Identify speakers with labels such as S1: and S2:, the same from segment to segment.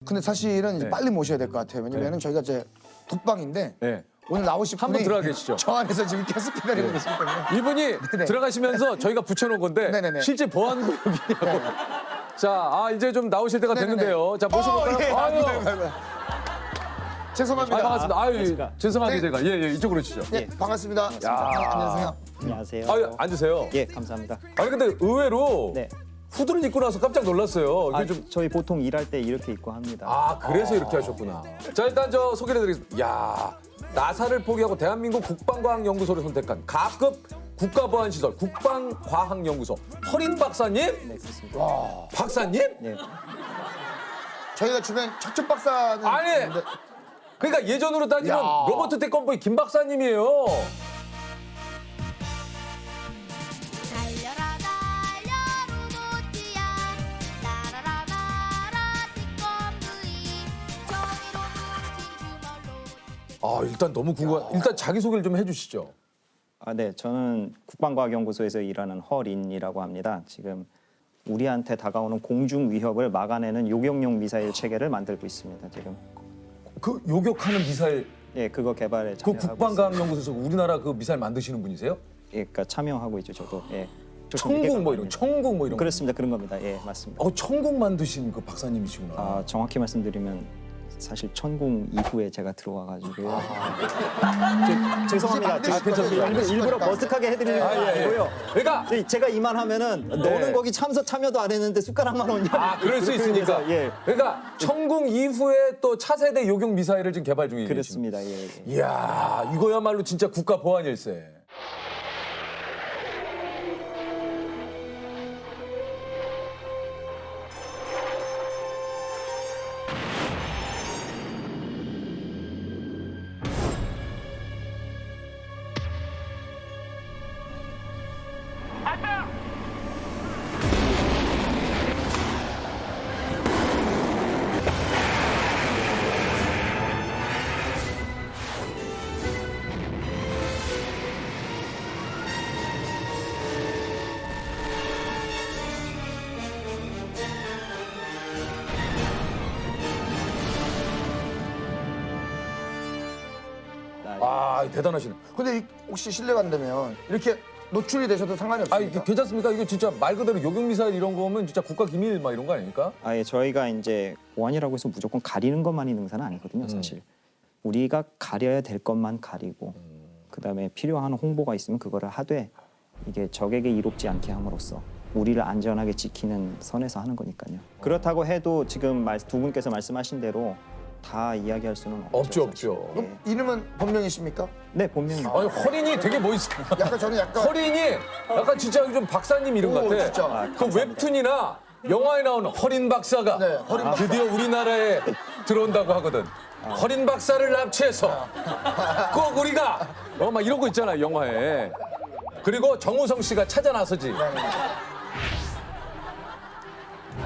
S1: 근데 사실은 이제
S2: 네.
S1: 빨리 모셔야 될 것 같아요. 왜냐면은 저희가 이제 독방인데
S2: 네.
S1: 오늘 나오실
S2: 한번
S1: 분이
S2: 들어가 계시죠.
S1: 저 안에서 지금 계속 기다리고 계시기 때문에.
S2: 이분이
S1: 네네.
S2: 들어가시면서 저희가 붙여놓은 건데
S1: 네네네.
S2: 실제 보안구역이냐고. 자, 이제 좀 나오실 때가
S1: 네네네.
S2: 됐는데요. 자, 모셔볼까요?
S1: 예,
S2: 아유.
S1: 아유. 죄송합니다.
S2: 반갑습니다. 아유,
S3: 안녕하십니까.
S2: 죄송하게
S1: 네.
S2: 제가. 예, 이쪽으로 오시죠.
S1: 예, 반갑습니다. 안녕하세요.
S3: 안녕하세요.
S2: 아유, 앉으세요.
S3: 예, 감사합니다.
S2: 아니, 근데 의외로
S3: 네.
S2: 후드를 입고 나서 깜짝 놀랐어요.
S3: 아,
S2: 이게 좀.
S3: 저희 보통 일할 때 이렇게 입고 합니다.
S2: 아, 그래서 이렇게 하셨구나. 자, 일단 저 소개를 해드리겠습니다. 야, 나사를 포기하고 대한민국 국방과학연구소를 선택한 가급 국가보안시설 국방과학연구소 허린 박사님?
S3: 네, 그렇습니다.
S2: 박사님?
S3: 네.
S1: 저희가 주변 척척 박사는
S2: 아니!
S1: 있는데
S2: 그러니까 예전으로 따지면
S1: 야.
S2: 로버트 태권보이 김 박사님이에요.
S4: 달려라 달려 로봇이야 날아라 날아 태권브이 정의로 뭉친 주말로
S2: 일단 너무 궁금한. 일단 자기 소개를 좀 해주시죠.
S3: 아, 네. 저는 국방과학연구소에서 일하는 허린이라고 합니다. 지금 우리한테 다가오는 공중 위협을 막아내는 요격용 미사일 체계를 만들고 있습니다. 지금.
S2: 그 요격하는 미사일,
S3: 예, 그거 개발에
S2: 그
S3: 참여하고 있습니다.
S2: 국방과학연구소에서 우리나라 그 미사일 만드시는 분이세요?
S3: 예, 그러니까 참여하고 있죠, 저도. 예.
S2: 천국 뭐 이런, 천국 뭐 이런. 거.
S3: 그렇습니다. 그런 겁니다. 예, 맞습니다.
S2: 천국 만드신 그 박사님이시구나.
S3: 아, 정확히 말씀드리면 사실 천공 이후에 제가 들어와가지고 죄송합니다.
S1: 이제 만드실 거니까.
S3: 일부러 머쓱하게 해드리는 건
S2: 예, 예.
S3: 아니고요.
S2: 그러니까
S3: 제가 이만하면은 너는 거기 참여도 안 했는데 숟가락만 오냐?
S2: 그럴 수 있으니까.
S3: 예,
S2: 그러니까 천국 이후에 또 차세대 요격 미사일을 지금 개발 중이신.
S3: 그렇습니다. 예, 예.
S2: 이야, 이거야말로 진짜 국가 보안일세. 대단하시네.
S1: 근데 혹시 실례가 안 되면 이렇게 노출이 되셔도 상관이
S2: 이게
S1: 없습니까?
S2: 괜찮습니까? 이거 진짜 말 그대로 요격 미사일 이런 거면 진짜 국가 기밀 막 이런 거 아닙니까?
S3: 아예 저희가 이제 보안이라고 해서 무조건 가리는 것만 있는 것은 아니거든요, 사실. 우리가 가려야 될 것만 가리고 그다음에 필요한 홍보가 있으면 그거를 하되 이게 적에게 이롭지 않게 함으로써 우리를 안전하게 지키는 선에서 하는 거니까요. 그렇다고 해도 지금 두 분께서 말씀하신 대로 다 이야기할 수는 없죠.
S2: 없죠.
S3: 사실.
S1: 그럼 이름은 본명이십니까?
S3: 네, 본명입니다.
S2: 아니, 허린이 되게 멋있어.
S1: 약간 저는 약간
S2: 허린이 약간 진짜 좀 박사님 이름
S1: 오,
S2: 같아.
S1: 진짜.
S2: 그 웹툰이나 영화에 나오는 허린 박사가
S1: 네, 허린 박사.
S2: 드디어 우리나라에 들어온다고 하거든. 허린 박사를 납치해서 꼭 우리가 막 이런 거 있잖아, 영화에. 그리고 정우성 씨가 찾아 나서지.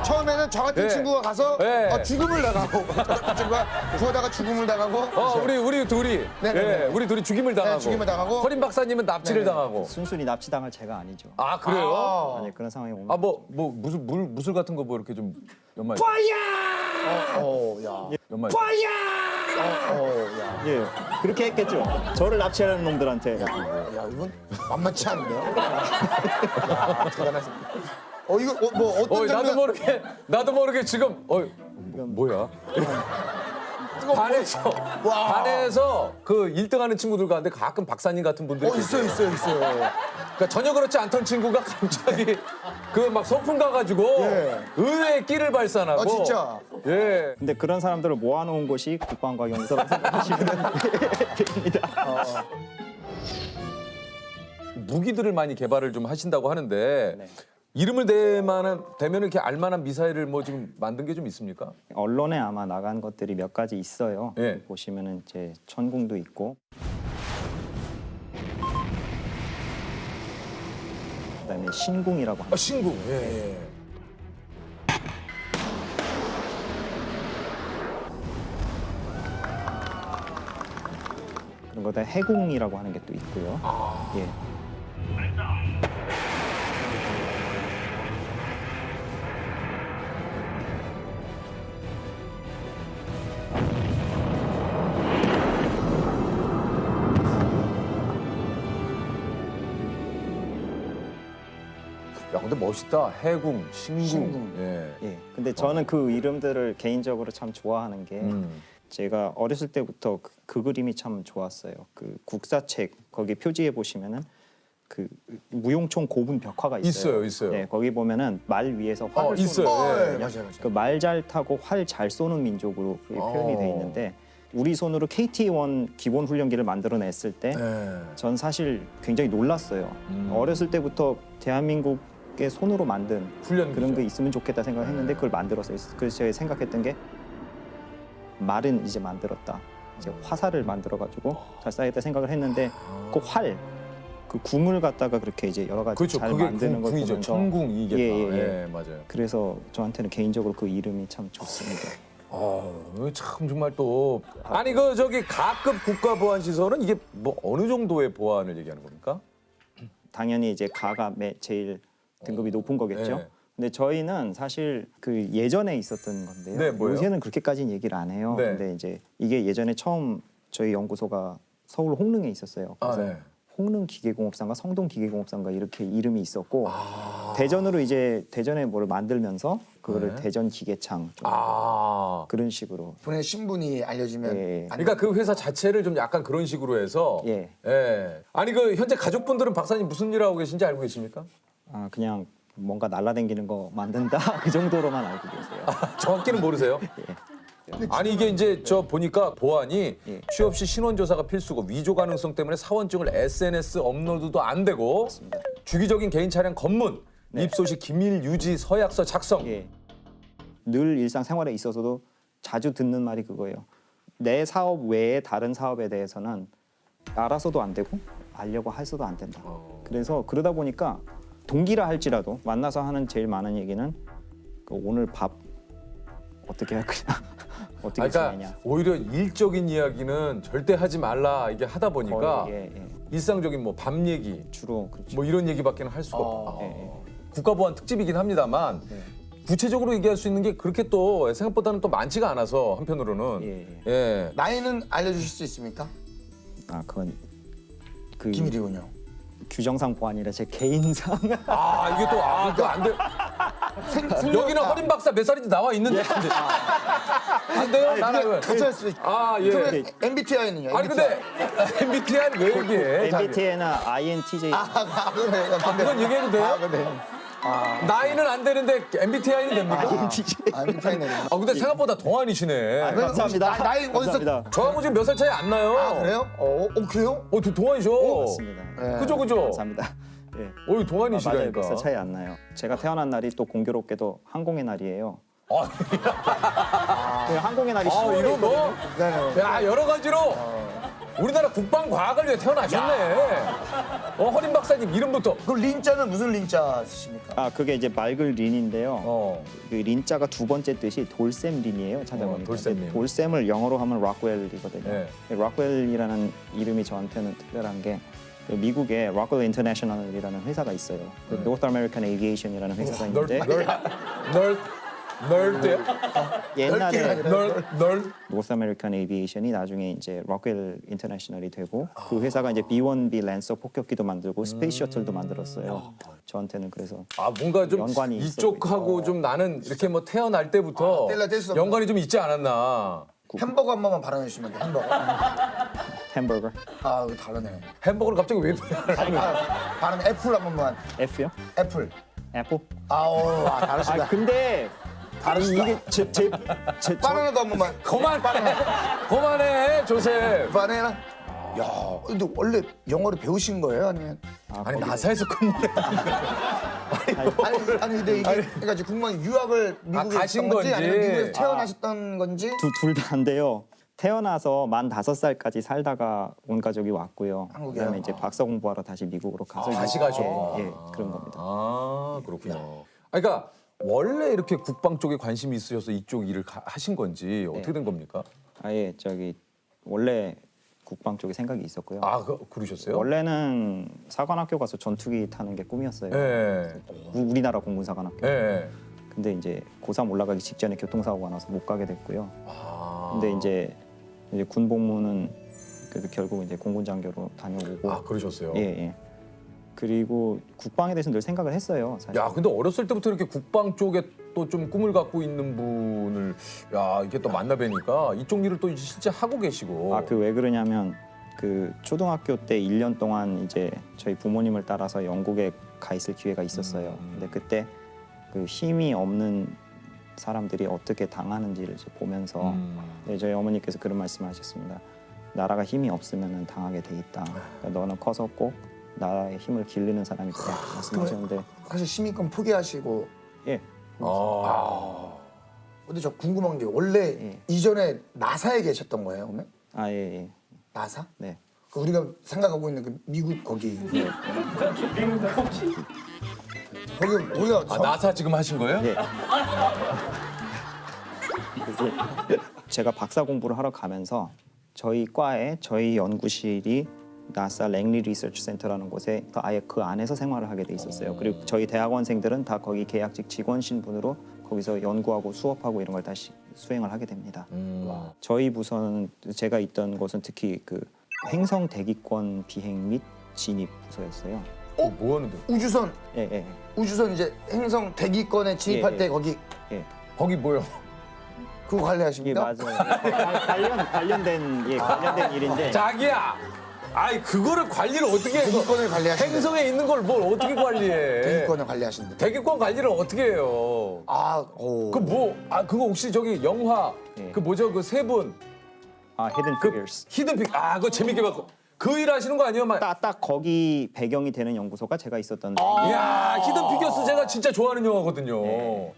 S1: 처음에는 저 같은
S2: 네.
S1: 친구가 가서
S2: 네.
S1: 죽음을 당하고 저 같은 친구가 구하다가 죽음을 당하고
S2: 우리 둘이.
S1: 네네네.
S2: 우리 둘이 죽임을 당하고.
S1: 죽임을 당하고.
S2: 허린 박사님은 납치를
S1: 네네.
S2: 당하고.
S3: 순순히 납치당할 제가 아니죠.
S2: 아, 그래요?
S3: 아니 그런 상황이 오면
S2: 무술 같은 거 뭐 이렇게 좀 연말.
S1: 야.
S2: 연말.
S1: 야.
S3: 예, 그렇게 했겠죠. 저를 납치하는 놈들한테.
S1: 야, 이건 만만치 않은데요? 야, 대단하십니다. 이거 뭐 어떤 장면?
S2: 나도 모르게 지금 뭐야? 반에서 그 1등하는 친구들 가운데 가끔 박사님 같은 분들이
S1: 있어요.
S2: 그러니까 전혀 그렇지 않던 친구가 갑자기 그 막 소풍 가가지고
S1: 예.
S2: 의외의 끼를 발산하고.
S1: 진짜?
S2: 예.
S3: 근데 그런 사람들을 모아놓은 곳이 국방과학연구소라고 생각하시면 됩니다.
S2: 무기들을 많이 개발을 좀 하신다고 하는데
S3: 네.
S2: 이름을 대면 이렇게 알만한 미사일을 뭐 지금 만든 게 좀 있습니까?
S3: 언론에 아마 나간 것들이 몇 가지 있어요.
S2: 예.
S3: 보시면은 이제 천궁도 있고, 그다음에 신궁이라고 합니다.
S2: 신궁. 예.
S3: 그런 거다 해궁이라고 하는 게 또 있고요. 예.
S2: 근데 멋있다. 해궁, 신궁.
S1: 신궁.
S2: 예.
S3: 예. 근데 저는 그 이름들을 개인적으로 참 좋아하는 게 제가 어렸을 때부터 그 그림이 참 좋았어요. 그 국사책 거기 표지에 보시면은 그 무용총 고분 벽화가 있어요.
S2: 있어요.
S3: 네, 거기 보면은 말 위에서 활을
S2: 있어요.
S3: 쏘는
S2: 예.
S1: 맞아요, 맞아요.
S3: 그 말 잘 타고 활 잘 쏘는 민족으로 그게 표현이 돼 있는데 우리 손으로 KT-1 기본 훈련기를 만들어냈을 때 전
S2: 예.
S3: 사실 굉장히 놀랐어요. 어렸을 때부터 대한민국의 손으로 만든
S2: 훈련기죠.
S3: 그런 게 있으면 좋겠다 생각했는데 그걸 만들었어요. 그래서 제가 생각했던 게 말은 이제 만들었다. 이제 화살을 만들어가지고 잘 쏴야겠다 생각을 했는데 그 활, 그 궁을 갖다가 그렇게 이제 여러 가지
S2: 그렇죠.
S3: 잘
S2: 그게
S3: 만드는 걸
S2: 궁이죠.
S3: 보면서
S2: 천궁 이게
S3: 예,
S2: 다.
S3: 예, 예.
S2: 예, 맞아요.
S3: 그래서 저한테는 개인적으로 그 이름이 참 좋습니다.
S2: 참 정말 또 아니 그 저기 가급 국가 보안 시설은 이게 뭐 어느 정도의 보안을 얘기하는 겁니까?
S3: 당연히 이제 가가 제일 등급이 높은 거겠죠.
S2: 네.
S3: 근데 저희는 사실 그 예전에 있었던 건데요.
S2: 네, 뭐예요?
S3: 요새는 그렇게까지는 얘기를 안 해요.
S2: 네.
S3: 근데 이제 이게 예전에 처음 저희 연구소가 서울 홍릉에 있었어요. 그래서
S2: 네.
S3: 홍릉 기계공업상가 성동 기계공업상가 이렇게 이름이 있었고
S2: 아.
S3: 대전으로 이제 대전에 뭘 만들면서 그거를
S2: 네.
S3: 대전 기계창 좀
S2: 아.
S3: 그런 식으로
S1: 분의 신분이 알려지면
S3: 예.
S1: 안
S2: 그러니까 그 회사 자체를 좀 약간 그런 식으로 해서
S3: 예.
S2: 예. 아니 그 현재 가족분들은 박사님 무슨 일 하고 계신지 알고 계십니까?
S3: 그냥 뭔가 날라다니는 거 만든다 그 정도로만 알고 계세요.
S2: 정확히는 모르세요? 아니 이게 이제 저 보니까 보안이
S3: 예.
S2: 취업 시 신원 조사가 필수고 위조 가능성 때문에 사원증을 SNS 업로드도 안 되고 주기적인 개인 차량 검문, 입소시 기밀 유지 서약서 작성.
S3: 예. 늘 일상생활에 있어서도 자주 듣는 말이 그거예요. 내 사업 외에 다른 사업에 대해서는 알아서도 안 되고 알려고 해서도 안 된다. 그래서 그러다 보니까 동기라 할지라도 만나서 하는 제일 많은 얘기는 그 오늘 밥 어떻게 할 거냐, 어떻게
S2: 그러니까
S3: 지내냐.
S2: 오히려 일적인 이야기는 절대 하지 말라 이게 하다 보니까
S3: 거의, 예.
S2: 일상적인 뭐 밥 얘기
S3: 주로 그렇죠.
S2: 뭐 이런 얘기밖에는 할 수가 없다.
S3: 예, 예.
S2: 국가보안 특집이긴 합니다만 구체적으로 얘기할 수 있는 게 그렇게 또 생각보다는 또 많지가 않아서 한편으로는
S3: 예,
S2: 예.
S1: 나이는 알려주실 수 있습니까?
S3: 그건 그
S1: 비밀이군요.
S3: 규정상 보안이라 제 개인상.
S2: 이게 또 그거 안 돼. 여기는 허린 박사 몇 살인지 나와 있는데 안 돼요? 나는
S1: 같이 할 수 있고.
S2: 예.
S1: 그러면 MBTI는요?
S2: 아니 근데 MBTI는 왜 얘기해?
S3: MBTI나 INTJ.
S2: 그건 얘기해도 돼요?
S1: 그래.
S2: 나이는 안 되는데 MBTI는 됩니까?
S1: MBTI는.
S2: 근데 생각보다 동안이시네.
S3: 감사합니다.
S1: 나이 어디서?
S3: 감사합니다.
S2: 저하고 지금 몇 살 차이 안 나요.
S1: 그래요? 그래요?
S2: 동안이죠.
S3: 맞습니다.
S2: 그죠.
S3: 감사합니다. 예.
S2: 어이
S3: 맞아요.
S2: 동안이시라니까.
S3: 몇 살 차이 안 나요. 제가 태어난 날이 또 공교롭게도 항공의 날이에요. 그 항공의 날이 10월에
S2: 이거 뭐?
S3: 있거든요.
S1: 네네.
S2: 야 여러 가지로 우리나라 국방과학을 위해 태어나셨네. 허린 박사님 이름부터.
S1: 그 린자는 무슨 린자 쓰십니까?
S3: 그게 이제 맑을 린인데요.
S2: 어.
S3: 그 린자가 두 번째 뜻이 돌샘 린이에요. 찾아보니까.
S2: 돌샘 린.
S3: 돌샘을 영어로 하면 락웰이거든요.
S2: 네.
S3: 락웰이라는 이름이 저한테는 특별한 게 그 미국에 락웰 인터내셔널이라는 회사가 있어요. 그 North American Aviation이라는 회사가 있는데
S2: 널때요?
S3: 옛날에
S2: 널
S3: North American Aviation이 나중에 이제 락웰 인터내셔널이 되고 그 회사가 이제 B-1B 랜서 폭격기도 만들고 스페이스 셔틀도 만들었어요. 저한테는 그래서
S2: 뭔가 좀
S3: 연관이 있어
S2: 이쪽하고 좀 나는 이렇게 뭐 태어날 때부터
S1: 뗄 수 없는.
S2: 연관이 좀 있지 않았나.
S1: 햄버거 한 번만 발언해 주시면 돼요. 햄버거.
S3: 햄버거
S1: 이거 다르네.
S2: 햄버거를 갑자기 왜
S1: 발음 애플 한 번만.
S3: F요?
S1: 애플.
S3: 애플?
S1: 다르시다.
S3: 근데
S1: 다르시다.
S3: 이게 제
S1: 바나나도 한 번만.
S2: 그만해 조셉.
S1: 바나나. 야, 근데 원래 영어를 배우신 거예요, 아니면?
S2: 아니 나사에서 근무해.
S1: 아니 근데 이게 그러니까 지금 궁금한 유학을 미국에
S2: 가신
S1: 있던 건지
S2: 건지.
S1: 아니면 미국에서 태어나셨던 건지?
S3: 둘 다인데요. 태어나서 만 5살까지 살다가 온 가족이 왔고요.
S1: 한국이요?
S3: 그다음에 이제 박사 공부하러 다시 미국으로 가서
S2: 다시 가셨구나.
S3: 예, 그런 겁니다.
S2: 그렇군요. 그러니까 원래 이렇게 국방 쪽에 관심이 있으셔서 이쪽 일을 하신 건지 어떻게 된 겁니까?
S3: 아예 원래 국방 쪽에 생각이 있었고요.
S2: 그러셨어요?
S3: 원래는 사관학교 가서 전투기 타는 게 꿈이었어요.
S2: 예.
S3: 우리나라 공군사관학교.
S2: 예.
S3: 근데 이제 고3 올라가기 직전에 교통사고가 나서 못 가게 됐고요. 근데 이제 군 복무는 그래도 결국 이제 공군 장교로 다녀오고.
S2: 그러셨어요?
S3: 예. 그리고 국방에 대해서 늘 생각을 했어요. 사실.
S2: 야, 근데 어렸을 때부터 이렇게 국방 쪽에 또 좀 꿈을 갖고 있는 분을 야, 이게 또 만나 뵈니까 이쪽 일을 또 실제 하고 계시고.
S3: 아, 그 왜 그러냐면 그 초등학교 때 1년 동안 이제 저희 부모님을 따라서 영국에 가 있을 기회가 있었어요. 근데 그때 그 힘이 없는 사람들이 어떻게 당하는지를 이제 보면서 네, 저희 어머니께서 그런 말씀하셨습니다. 나라가 힘이 없으면 당하게 돼 있다. 그러니까 너는 커서 꼭 나라의 힘을 기르는 사람이 되라 말씀하셨는데
S1: 사실 시민권 포기하시고.
S3: 예.
S1: 근데 저 궁금한 게 원래
S3: 예.
S1: 이전에 나사에 계셨던 거예요, 그러면?
S3: 아, 예, 예.
S1: 나사?
S3: 네.
S1: 그 우리가 생각하고 있는 그 미국 거기. 거기가
S2: 아, 나사 지금 하신 거예요?
S3: 예. 그리고 제가 박사 공부를 하러 가면서 저희 과에 저희 연구실이 나사 랭리 리서치 센터라는 곳에 아예 그 안에서 생활을 하게 돼 있었어요. 그리고 저희 대학원생들은 다 거기 계약직 직원 신분으로 거기서 연구하고 수업하고 이런 걸 다 수행을 하게 됩니다. 저희 부서는 제가 있던 곳은 특히 그 행성 대기권 비행 및 진입 부서였어요.
S2: 뭐 하는데?
S1: 우주선
S3: 예, 예,
S1: 우주선 이제 행성 대기권에 진입할
S3: 예,
S1: 때
S3: 예.
S1: 거기
S3: 예.
S2: 거기 뭐요?
S1: 그거
S3: 예,
S1: 관리하십니까?
S3: 맞아요. 관련된 일인데.
S2: 자기야! 아이, 그거를 관리를 어떻게 해?
S1: 대기권을 관리하신대.
S2: 행성에 있는 걸 뭘 어떻게 관리해?
S1: 대기권을 관리하신대.
S2: 대기권 관리를 어떻게 해요?
S1: 아, 오.
S2: 그거 혹시 저기 영화
S3: 예.
S2: 그 뭐죠? 그 세 분
S3: 아, 히든 피겨스.
S2: 히든픽 그거 재밌게 봤고 그 일 하시는 거 아니에요?
S3: 딱 거기 배경이 되는 연구소가 제가 있었던
S2: 이야, 히든피겨스 제가 진짜 좋아하는 영화거든요.
S3: 네.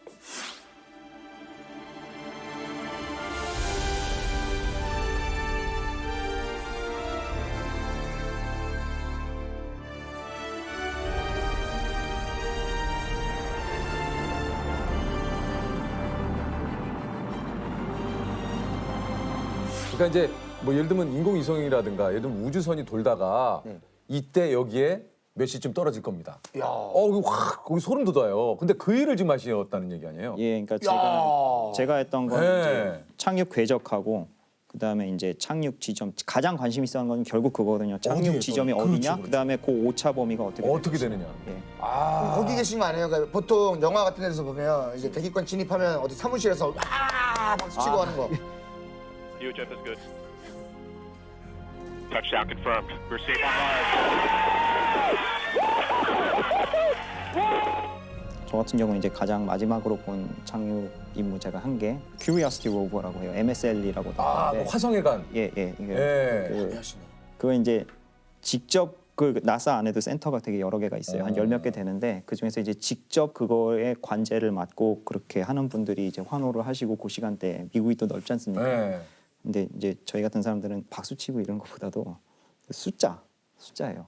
S2: 그러니까 이제 뭐 예를 들면 인공위성이라든가 예를 들면 우주선이 돌다가
S3: 네.
S2: 이때 여기에 몇 시쯤 떨어질 겁니다.
S1: 야.
S2: 이거 확 거기 소름 돋아요. 근데 그 일을 지금 하셨다는 얘기 아니에요?
S3: 예, 그러니까
S1: 야.
S3: 제가 했던 건
S2: 네.
S3: 이제 착륙 궤적하고 그다음에 이제 착륙 지점 가장 관심 있었던 건 결국 그거거든요. 착륙
S1: 어디에서?
S3: 지점이
S1: 그렇죠,
S3: 어디냐?
S1: 그렇죠.
S3: 그다음에 그 오차 범위가 어떻게
S2: 되느냐.
S3: 예.
S2: 아,
S1: 거기 계신 거 아니에요? 그러니까 보통 영화 같은 데서 보면 이제 대기권 진입하면 어디 사무실에서 와 박수 치고 하는 거.
S5: UHF is good. Touchdown confirmed. We're safe on Mars.
S3: 저 같은 경우는 이제 가장 마지막으로 본 착륙 임무 제가 한 게 Curiosity rover라고 해요. MSL이라고
S2: 그
S3: 하는데
S2: 화성에 간.
S3: 예, 이게
S2: 예.
S3: 그거 이제 직접 그 나사 안에도 센터가 되게 여러 개가 있어요. 한 10몇 개 되는데 그 중에서 이제 직접 그거에 관제를 맡고 그렇게 하는 분들이 이제 환호를 하시고 그 시간대에 미국이 또 넓지 않습니까?
S2: 네.
S3: 근데 이제 저희 같은 사람들은 박수 치고 이런 것보다도 숫자예요.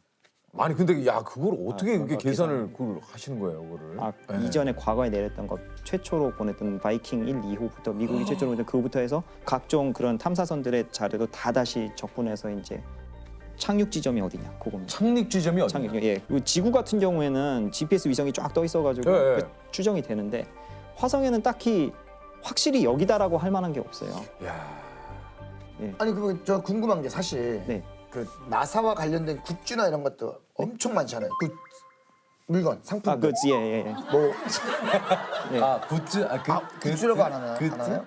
S2: 아니 근데 야 그걸 어떻게
S3: 그런
S2: 이렇게
S3: 거
S2: 계산을 그걸 하시는 거예요, 그거를?
S3: 아,
S2: 네.
S3: 이전에 과거에 내렸던 것 최초로 보냈던 바이킹 1, 2호부터 미국이 최초로 보냈던 그거부터 해서 각종 그런 탐사선들의 자료도 다 다시 적분해서 이제 착륙 지점이 어디냐 그겁니다.
S2: 착륙 지점이 어디냐?
S3: 착륙, 예. 그리고 지구 같은 경우에는 GPS 위성이 쫙 떠 있어가지고
S2: 예, 예.
S3: 그 추정이 되는데 화성에는 딱히 확실히 여기다라고 할 만한 게 없어요.
S2: 야.
S1: 아니 그거 저 궁금한 게 사실
S3: 네.
S1: 그 나사와 관련된 굿즈나 이런 것도 엄청 많잖아요. 그 물건, 상품.
S3: 아, 예.
S1: 뭐
S2: 아 굿즈
S1: 굿즈라고 안 하나요?
S2: 굿즈?
S1: 안 하나요?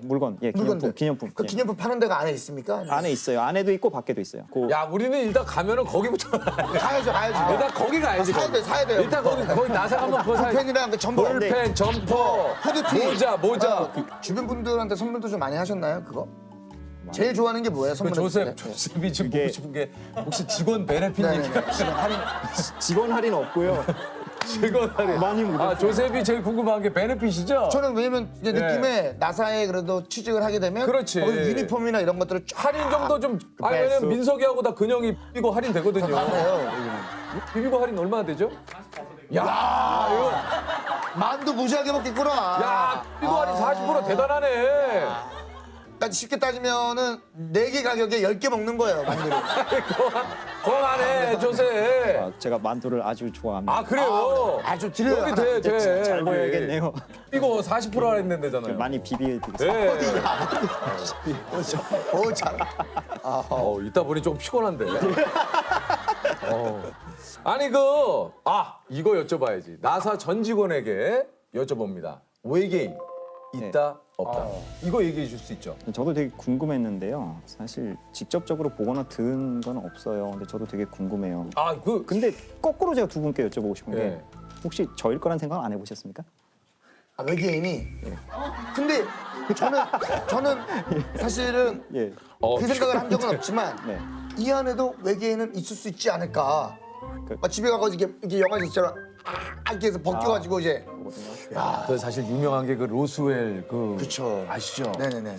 S3: 물건,
S1: 물건들.
S3: 기념품.
S1: 그
S3: 예.
S1: 기념품 파는 데가 안에 있습니까?
S3: 안에 있어요. 안에도 있고 밖에도 있어요.
S2: 야 우리는 일단 가면은 거기부터
S1: 가야죠.
S2: 일단 거기 가야지.
S1: 사야 돼요.
S2: 일단 거기 나사 가면 그거 사야
S1: 볼펜이랑 그 점퍼,
S2: 볼펜, 점퍼,
S1: 후드티,
S2: 모자.
S1: 아, 그 주변 분들한테 선물도 좀 많이 하셨나요? 그거? 제일 좋아하는 게 뭐예요?
S2: 그
S1: 선물할 때?
S2: 조셉이 지금
S3: 그게-
S2: 보고 싶은 게 혹시 직원 베네핏
S1: 네,
S2: 얘기?
S1: 네, 네. 지금 할인.
S3: 직원 할인 없고요.
S2: 직원 할인.
S3: 많이 묻었어요.
S2: 조셉이 제일 궁금한 게 베네핏이죠?
S1: 저는 왜냐면 이제
S2: 네.
S1: 느낌에 나사에 그래도 취직을 하게 되면
S2: 그렇지.
S1: 거기 유니폼이나 이런 것들을 쫙
S2: 할인 정도 좀 아니 왜냐면
S1: 베스트.
S2: 민석이하고 다 근형이 비비고 할인 되거든요.
S1: 하네요.
S2: 비비고 할인 얼마나 되죠? 야 이거
S1: 만두 무지하게 먹겠구나.
S2: 야 비비고 할인 40% 대단하네.
S1: 그러니까 쉽게 따지면은 4개 가격에 10개 먹는 거예요, 만두를.
S2: 거하네 조셉.
S3: 아, 제가 만두를 아주 좋아합니다.
S2: 아 그래요?
S1: 좀 드려요.
S2: 여기
S1: 하나.
S2: 돼.
S3: 잘
S2: 여기.
S3: 보여야겠네요.
S2: 이거 40% 할인 된다잖아요.
S3: 많이 비비드리겠습니다.
S2: 네.
S1: 잘.
S2: 이따 보니 조금 피곤한데. 아니 이거 여쭤봐야지. 나사 전 직원에게 여쭤봅니다. 외계인 있다 없다. 이거 얘기해 줄 수 있죠?
S3: 저도 되게 궁금했는데요. 사실 직접적으로 보거나 들은 건 없어요. 근데 저도 되게 궁금해요. 근데 거꾸로 제가 두 분께 여쭤보고 싶은 게
S2: 예.
S3: 혹시 저일 거란 생각 안 해보셨습니까?
S1: 외계인이. 근데 저는 사실은
S3: 예.
S1: 그 생각을 한 적은 없지만
S3: 네.
S1: 이 안에도 외계인은 있을 수 있지 않을까. 집에 가가지고 이렇게 영화에서 있잖아. 이렇게 해서 벗겨가지고 이제.
S2: 그 사실 유명한 게 그 로스웰
S1: 그쵸.
S2: 아시죠?
S1: 네네네.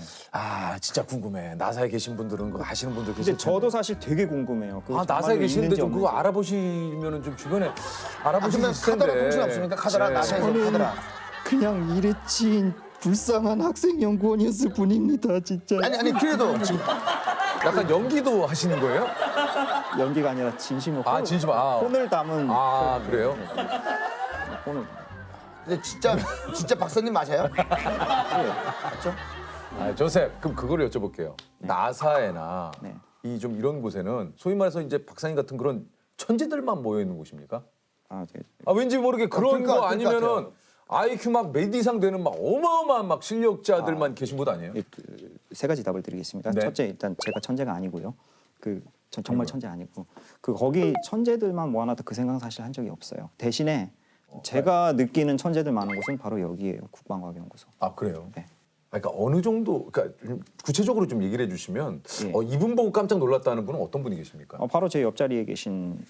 S2: 진짜 궁금해. 나사에 계신 분들은 그거 아시는 분들
S3: 근데
S2: 계실 텐데.
S3: 저도 사실 되게 궁금해요. 그거
S2: 나사에
S3: 정말로
S2: 계시는데
S3: 있는지
S2: 좀 그거
S3: 없는지.
S2: 알아보시면은 좀 주변에 알아보실
S1: 그러면
S2: 수 있을 텐데.
S1: 카더라 정신 없습니까? 카더라 나사에서 카더라.
S3: 그냥 일에 치인 불쌍한 학생 연구원이었을 뿐입니다, 진짜.
S1: 아니 그래도 지금
S2: 약간 연기도 하시는 거예요?
S3: 연기가 아니라 진심으로
S2: 진심.
S3: 혼을 담은
S2: 그래요?
S3: 혼을.
S1: 근데 진짜 박사님 맞아요?
S3: 맞죠?
S2: 조셉, 그럼 그걸 여쭤볼게요. 나사에나
S3: 네.
S2: 이 좀 이런 곳에는 소위 말해서 이제 박사님 같은 그런 천재들만 모여 있는 곳입니까?
S3: 네.
S2: 왠지 모르게 그런
S1: 그러니까,
S2: 거
S1: 그럴 것
S2: 아니면은
S1: 같아요.
S2: IQ 막 몇 이상 되는 막 어마어마한 막 실력자들만 계신 곳 아니에요?
S3: 세 가지 답을 드리겠습니다.
S2: 네.
S3: 첫째, 일단 제가 천재가 아니고요. 전 정말 천재 아니고 거기 천재들만 모아놨다 그 생각은 사실 한 적이 없어요. 대신에 제가 느끼는 천재들 많은 곳은 바로 여기예요. 국방과학연구소.
S2: 그래요?
S3: 네.
S2: 그러니까 어느 정도, 그러니까 좀 구체적으로 좀 얘기를 해주시면
S3: 예.
S2: 이분 보고 깜짝 놀랐다는 분은 어떤 분이 계십니까?
S3: 바로 제 옆자리에 계신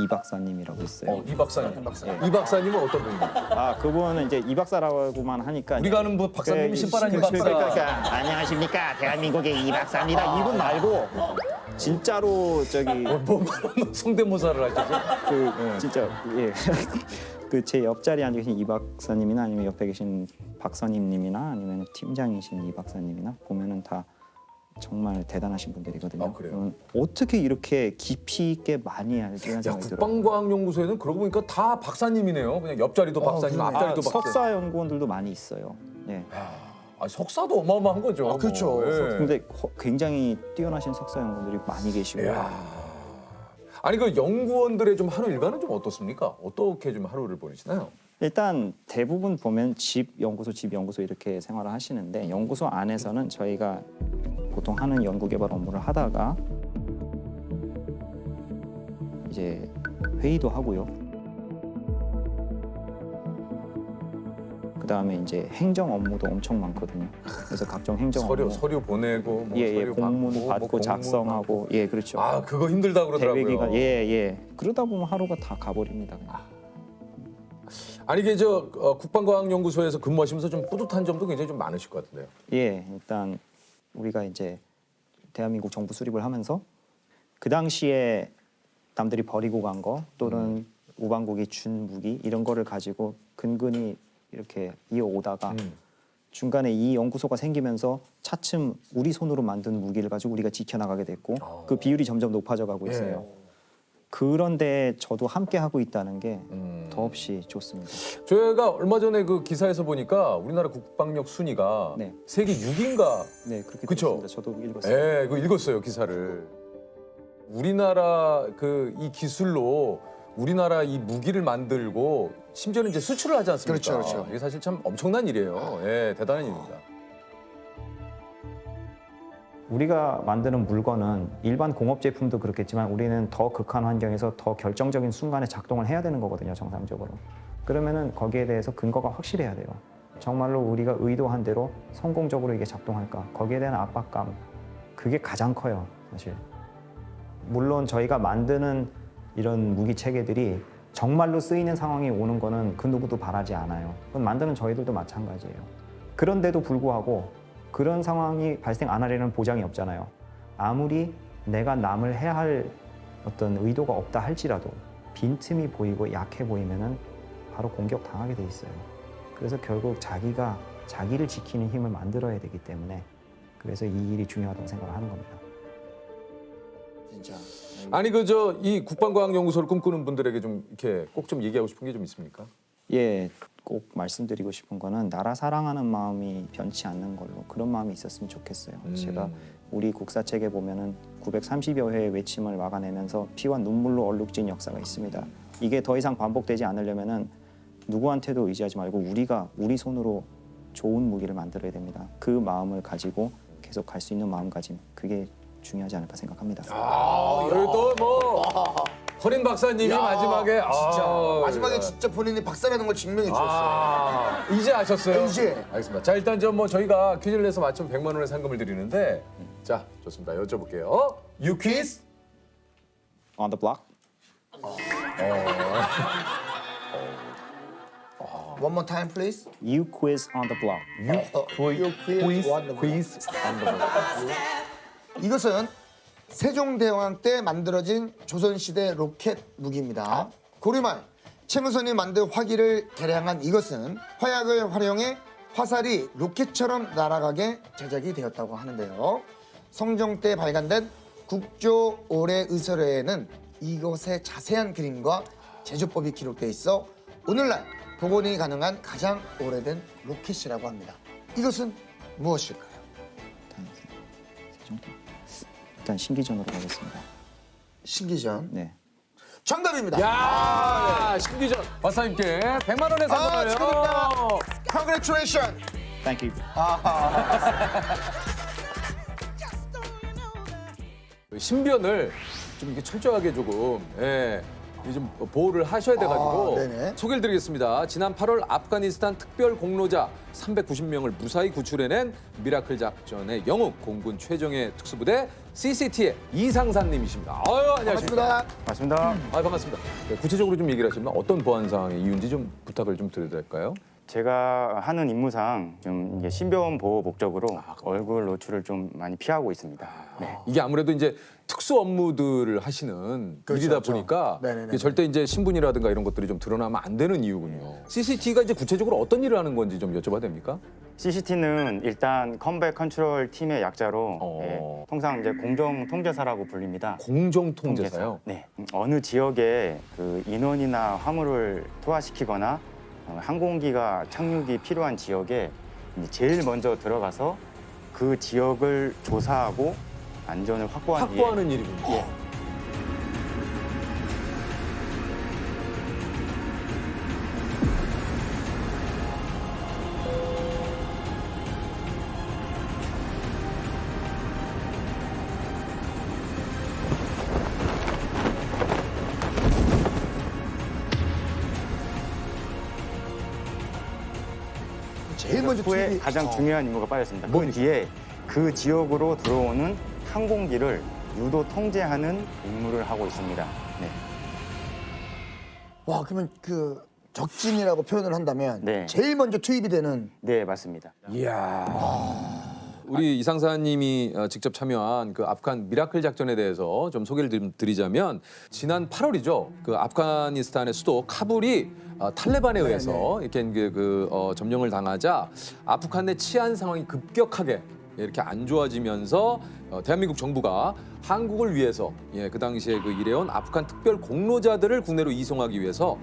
S3: 이 박사님이라고 있어요.
S2: 이 박사님. 이 박사님은 어떤 분입니까?
S3: 그분은 이제 이 박사라고만 하니까
S2: 우리가 아는 뭐 박사님이 신바람 이 박사.
S3: 그러니까 안녕하십니까 대한민국의 이 박사입니다. 이분 말고 진짜로
S2: 뭐 성대모사를 하시죠?
S3: 진짜 예. 제 옆자리에 앉아 계신 이 박사님이나 아니면 옆에 계신 박사님님이나 아니면 팀장이신 이 박사님이나 보면은 다 정말 대단하신 분들이거든요.
S2: 그래요?
S3: 어떻게 이렇게 깊이 있게 많이 알지? 이런 생각이 들어요.
S2: 국방과학연구소에는 그러고 보니까 다 박사님이네요. 그냥 옆자리도 박사님,
S1: 그러네.
S2: 앞자리도 박사님.
S3: 석사 연구원들도 많이 있어요. 예.
S2: 석사도 어마어마한 거죠.
S1: 그렇죠.
S2: 예.
S3: 근데 굉장히 뛰어나신 석사 연구원들이 많이 계시고요.
S2: 아니 그 연구원들의 좀 하루 일과는 좀 어떻습니까? 어떻게 좀 하루를 보내시나요?
S3: 일단 대부분 보면 집 연구소 이렇게 생활을 하시는데 연구소 안에서는 저희가 보통 하는 연구 개발 업무를 하다가 이제 회의도 하고요. 그다음에 이제 행정 업무도 엄청 많거든요. 그래서 각종 행정 업무
S2: 서류 보내고 뭐 서류
S3: 공문
S2: 받고,
S3: 받고
S2: 뭐 공문
S3: 작성하고
S2: 받고.
S3: 그렇죠.
S2: 그거 힘들다 그러더라고요.
S3: 대회 기간 그러다 보면 하루가 다 가버립니다. 그냥.
S2: 아니 이게 국방과학연구소에서 근무하시면서 좀 뿌듯한 점도 굉장히 좀 많으실 것 같은데요.
S3: 일단 우리가 이제 대한민국 정부 수립을 하면서 그 당시에 남들이 버리고 간 거 또는 우방국이 준 무기 이런 거를 가지고 근근히 이렇게 이어오다가 중간에 이 연구소가 생기면서 차츰 우리 손으로 만든 무기를 가지고 우리가 지켜나가게 됐고 그 비율이 점점 높아져 가고 있어요. 그런데 저도 함께 하고 있다는 게 더없이 좋습니다.
S2: 저희가 얼마 전에 그 기사에서 보니까 우리나라 국방력 순위가
S3: 네.
S2: 세계 6위인가.
S3: 네, 그렇게
S2: 그쵸?
S3: 됐습니다. 저도 읽었어요.
S2: 네, 그거 읽었어요 기사를. 우리나라 이 기술로 우리나라 이 무기를 만들고 심지어는 이제 수출을 하지 않습니까?
S1: 그렇죠.
S2: 이게 사실 참 엄청난 일이에요. 대단한 일입니다.
S3: 우리가 만드는 물건은 일반 공업 제품도 그렇겠지만 우리는 더 극한 환경에서 더 결정적인 순간에 작동을 해야 되는 거거든요, 정상적으로. 그러면은 거기에 대해서 근거가 확실해야 돼요. 정말로 우리가 의도한 대로 성공적으로 이게 작동할까? 거기에 대한 압박감, 그게 가장 커요, 사실. 물론 저희가 만드는 이런 무기 체계들이 정말로 쓰이는 상황이 오는 거는 그 누구도 바라지 않아요. 그건 만드는 저희들도 마찬가지예요. 그런데도 불구하고 그런 상황이 발생 안 하려는 보장이 없잖아요. 아무리 내가 남을 해야 할 어떤 의도가 없다 할지라도 빈틈이 보이고 약해 보이면은 바로 공격 당하게 돼 있어요. 그래서 결국 자기가 자기를 지키는 힘을 만들어야 되기 때문에 그래서 이 일이 중요하다고 생각을 하는 겁니다.
S1: 진짜.
S2: 아니 이 국방과학연구소를 꿈꾸는 분들에게 좀 이렇게 꼭 좀 얘기하고 싶은 게 좀 있습니까?
S3: 예, 꼭 말씀드리고 싶은 거는 나라 사랑하는 마음이 변치 않는 걸로 그런 마음이 있었으면 좋겠어요. 제가 우리 국사책에 보면은 930여 회의 외침을 막아내면서 피와 눈물로 얼룩진 역사가 있습니다. 이게 더 이상 반복되지 않으려면은 누구한테도 의지하지 말고 우리가 우리 손으로 좋은 무기를 만들어야 됩니다. 그 마음을 가지고 계속 갈 수 있는 마음가짐 그게 중요하지 않을까 생각합니다.
S2: 그리고 뭐 허린 박사님이 마지막에
S1: 진짜 마지막에 진짜 본인이 박사라는 걸 증명해 주셨어요.
S2: 이제 아셨어요?
S1: 이제.
S2: 알겠습니다. 자 일단 뭐 저희가 퀴즈를 내서 맞추면 100만 원의 상금을 드리는데 자 좋습니다. 여쭤볼게요. You quiz?
S3: On the block?
S1: One more time, please.
S3: You quiz on the block.
S1: You quiz. 이것은 세종대왕 때 만들어진 조선시대 로켓 무기입니다. 고려말 최무선이 만든 화기를 개량한 이것은 화약을 활용해 화살이 로켓처럼 날아가게 제작이 되었다고 하는데요. 성종 때 발간된 국조 올해 의설에는 이것의 자세한 그림과 제조법이 기록돼 있어 오늘날 복원이 가능한 가장 오래된 로켓이라고 합니다. 이것은 무엇일까요?
S3: 일단 신기전으로 가겠습니다.
S1: 신기전.
S3: 네.
S1: 정답입니다.
S2: 야 신기전 박사님께 100만 원의 상금을
S1: 축하드립니다. Congratulations.
S3: Thank you.
S2: 신변을 좀 이렇게 철저하게 조금 좀 보호를 하셔야 돼가지고
S1: 네네.
S2: 소개를 드리겠습니다. 지난 8월 아프가니스탄 특별 공로자 390명을 무사히 구출해낸 미라클 작전의 영웅 공군 최정예 특수부대 CCT의 이상산님이십니다. 아유 안녕하십니까.
S1: 반갑습니다.
S3: 맞습니다.
S2: 반갑습니다. 네, 구체적으로 좀 얘기를 하시면 어떤 보안 상황의 이유인지 좀 부탁을 좀 드려도 될까요?
S6: 제가 하는 임무상 좀 이게 신변 보호 목적으로 얼굴 노출을 좀 많이 피하고 있습니다. 네.
S2: 이게 아무래도 이제 특수 업무들을 하시는
S1: 그렇죠,
S2: 일이다
S1: 그렇죠.
S2: 보니까
S1: 네네네.
S2: 이게 절대 이제 신분이라든가 이런 것들이 좀 드러나면 안 되는 이유군요. CCTV가 이제 구체적으로 어떤 일을 하는 건지 좀 여쭤봐도 됩니까?
S6: CCT는 일단 컴백 컨트롤 팀의 약자로 통상 이제 공정 통제사라고 불립니다.
S2: 공정 통제사요.
S6: 네. 어느 지역에 그 인원이나 화물을 투하시키거나 항공기가 착륙이 필요한 지역에 이제 제일 먼저 들어가서 그 지역을 조사하고 안전을 확보한 뒤에
S2: 확보하는 일이군요.
S6: 예.
S1: 제일 먼저
S6: 후에
S1: 투입이-
S6: 가장 중요한 임무가 빠졌습니다. 그 뒤에 그 지역으로 들어오는 항공기를 유도 통제하는 임무를 하고 있습니다. 네.
S1: 와 그러면 그 적진이라고 표현을 한다면
S6: 네.
S1: 제일 먼저 투입이 되는
S6: 네, 맞습니다.
S2: 이야. 우리 이상사님이 직접 참여한 그 아프간 미라클 작전에 대해서 좀 소개를 좀 드리자면 지난 8월이죠. 그 아프가니스탄의 수도 카불이 탈레반에 의해서 이렇게 점령을 당하자 아프간 내 치안 상황이 급격하게 이렇게 안 좋아지면서 대한민국 정부가 한국을 위해서 그 당시에 그 일해온 아프간 특별 공로자들을 국내로 이송하기 위해서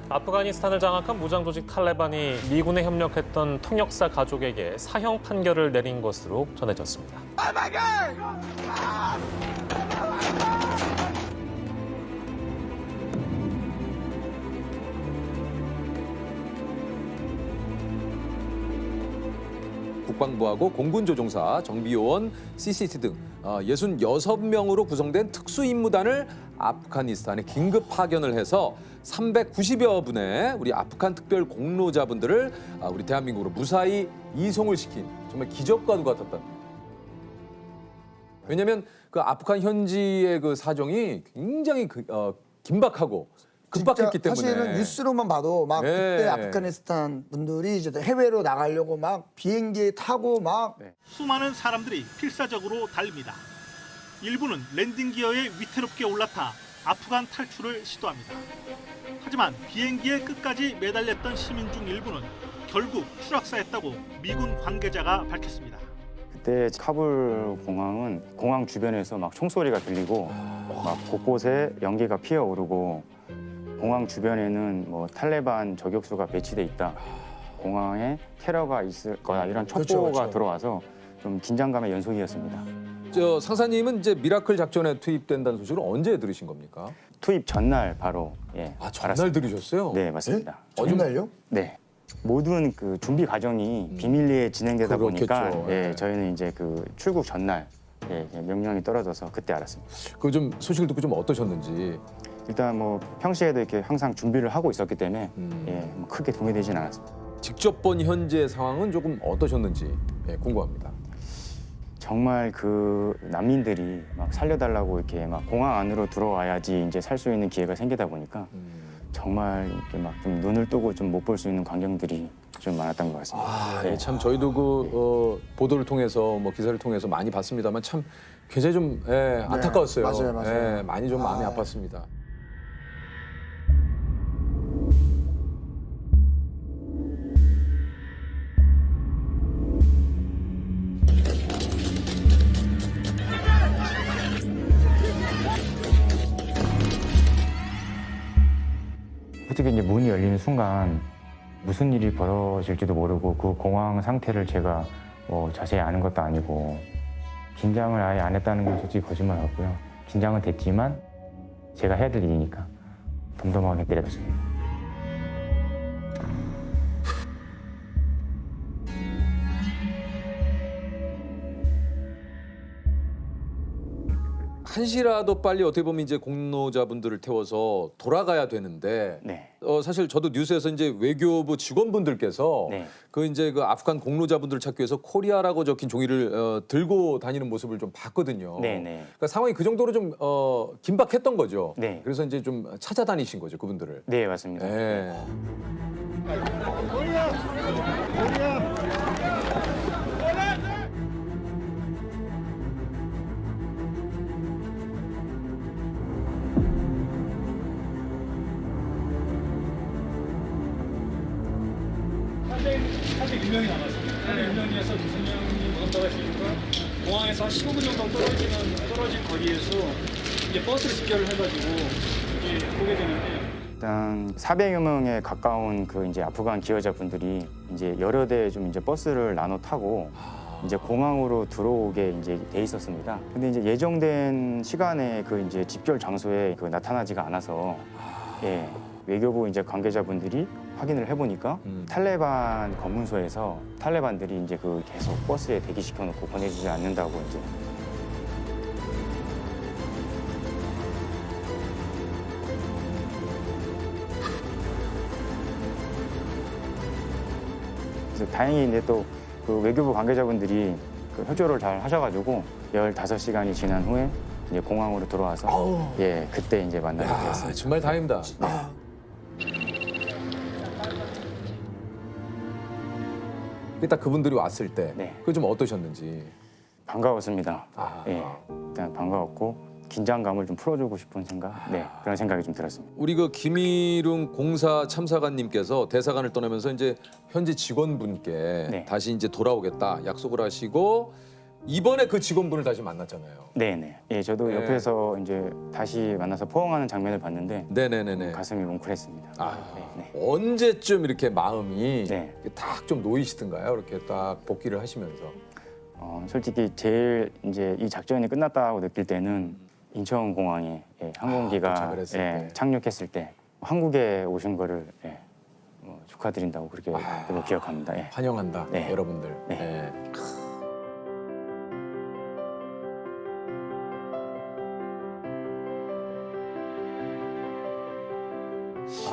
S7: 아프가니스탄을 장악한 무장 조직 탈레반이 미군에 협력했던 통역사 가족에게 사형 판결을 내린 것으로 전해졌습니다.
S2: 국방부하고 공군조종사, 정비요원, CCT 등 66명으로 구성된 특수임무단을 아프가니스탄에 긴급 파견을 해서 390여 분의 우리 아프간 특별 공로자분들을 우리 대한민국으로 무사히 이송을 시킨 정말 기적과도 같았던. 왜냐하면 그 아프간 현지의 그 사정이 굉장히 긴박하고 급박했기 때문에.
S1: 사실은 뉴스로만 봐도 막
S2: 네.
S1: 그때 아프가니스탄 분들이 이제 해외로 나가려고 막 비행기 타고 막
S8: 수많은 사람들이 필사적으로 달립니다. 일부는 랜딩 기어에 위태롭게 올라타 아프간 탈출을 시도합니다. 하지만 비행기에 끝까지 매달렸던 시민 중 일부는 결국 추락사했다고 미군 관계자가 밝혔습니다.
S6: 그때 카불 공항은 공항 주변에서 막 총소리가 들리고 막 곳곳에 연기가 피어오르고 공항 주변에는 뭐 탈레반 저격수가 배치돼 있다. 공항에 테러가 있을 거다 이런 첩보가
S1: 그렇죠.
S6: 들어와서 좀 긴장감의 연속이었습니다.
S2: 저 상사님은 이제 미라클 작전에 투입된다는 소식을 언제 들으신 겁니까?
S6: 투입 전날 바로
S2: 아 전날
S6: 알았습니다.
S2: 들으셨어요?
S6: 네 맞습니다.
S1: 정말요?
S6: 네. 모든 그 준비 과정이 비밀리에 진행되다 보니까
S2: 그렇겠죠.
S6: 예,
S2: 예.
S6: 저희는 이제 그 출국 전날 예, 명령이 떨어져서 그때 알았습니다.
S2: 그 좀 소식을 듣고 좀 어떠셨는지.
S6: 일단 뭐 평시에도 이렇게 항상 준비를 하고 있었기 때문에
S2: 음.
S6: 예, 뭐 크게 동요되지는 않았습니다.
S2: 직접 본 현재 상황은 조금 어떠셨는지 궁금합니다.
S6: 정말 그 난민들이 막 살려달라고 이렇게 막 공항 안으로 들어와야지 이제 살 수 있는 기회가 생기다 보니까 정말 이렇게 막 좀 눈을 뜨고 좀 못 볼 수 있는 광경들이 좀 많았던 것 같습니다.
S2: 아,
S6: 네.
S2: 참 저희도 그 보도를 통해서 뭐 기사를 통해서 많이 봤습니다만 참 굉장히 좀 안타까웠어요.
S1: 맞아요.
S2: 많이 좀 마음이 아팠습니다.
S6: 솔직히 이제 문이 열리는 순간 무슨 일이 벌어질지도 모르고 그 공황 상태를 제가 뭐 자세히 아는 것도 아니고 긴장을 아예 안 했다는 건 솔직히 거짓말 같고요. 긴장은 됐지만 제가 해야 될 일이니까 덤덤하게 내려갔습니다.
S2: 한시라도 빨리 어떻게 보면 이제 공로자분들을 태워서 돌아가야 되는데
S6: 네.
S2: 사실 저도 뉴스에서 이제 외교부 직원분들께서
S6: 네.
S2: 그 이제 그 아프간 공로자분들을 찾기 위해서 코리아라고 적힌 종이를 들고 다니는 모습을 좀 봤거든요.
S6: 네, 네.
S2: 그러니까 상황이 그 정도로 좀 긴박했던 거죠.
S6: 네.
S2: 그래서 이제 좀 찾아다니신 거죠, 그분들을.
S6: 네, 맞습니다.
S2: 네.
S9: 사실 1명이 남았습니다. 1명에서 2명이 무덤자가 있으니까 공항에서 한 15분 정도 떨어진 거리에서 이제 버스를 직결을 해가지고 이제 보게 되는데
S6: 일단 400여 명에 가까운 그 이제 아프간 기여자분들이 이제 여러 대 좀 이제 버스를 나눠 타고 이제 공항으로 들어오게 이제 돼 있었습니다. 근데 이제 예정된 시간에 그 이제 집결 장소에 그 나타나지가 않아서 예, 외교부 이제 관계자분들이 확인을 해보니까 탈레반 검문소에서 탈레반들이 이제 그 계속 버스에 대기시켜 놓고 보내주지 않는다고 이제. 그래서 다행히 이제 또 그 외교부 관계자분들이 그 협조를 잘 하셔가지고 15시간이 지난 후에 이제 공항으로 돌아와서 예 그때 이제 만나게
S2: 아,
S6: 되었습니다.
S2: 정말 다행입니다. 딱 그분들이 왔을 때
S6: 네.
S2: 그게 좀 어떠셨는지.
S6: 반가웠습니다.
S2: 아.
S6: 예, 일단 반가웠고 긴장감을 좀 풀어주고 싶은 생각, 네 그런 생각이 좀 들었습니다.
S2: 우리 그 김일웅 공사 참사관님께서 대사관을 떠나면서 이제 현재 직원분께
S6: 네.
S2: 다시 이제 돌아오겠다 약속을 하시고 이번에 그 직원분을 다시 만났잖아요.
S6: 네네. 예, 저도
S2: 네.
S6: 옆에서 이제 다시 만나서 포옹하는 장면을 봤는데
S2: 네네네네.
S6: 가슴이 뭉클했습니다.
S2: 아,
S6: 네.
S2: 언제쯤 이렇게 마음이
S6: 네.
S2: 딱 좀 놓이시던가요? 이렇게 딱 복귀를 하시면서.
S6: 솔직히 제일 이제 이 작전이 끝났다고 느낄 때는 인천공항에 예, 항공기가
S2: 도착을 했을 때.
S6: 착륙했을 때 한국에 오신 거를 예, 축하드린다고 그렇게 그걸 기억합니다. 예.
S2: 환영한다,
S6: 네.
S2: 여러분들.
S6: 네.
S2: 네.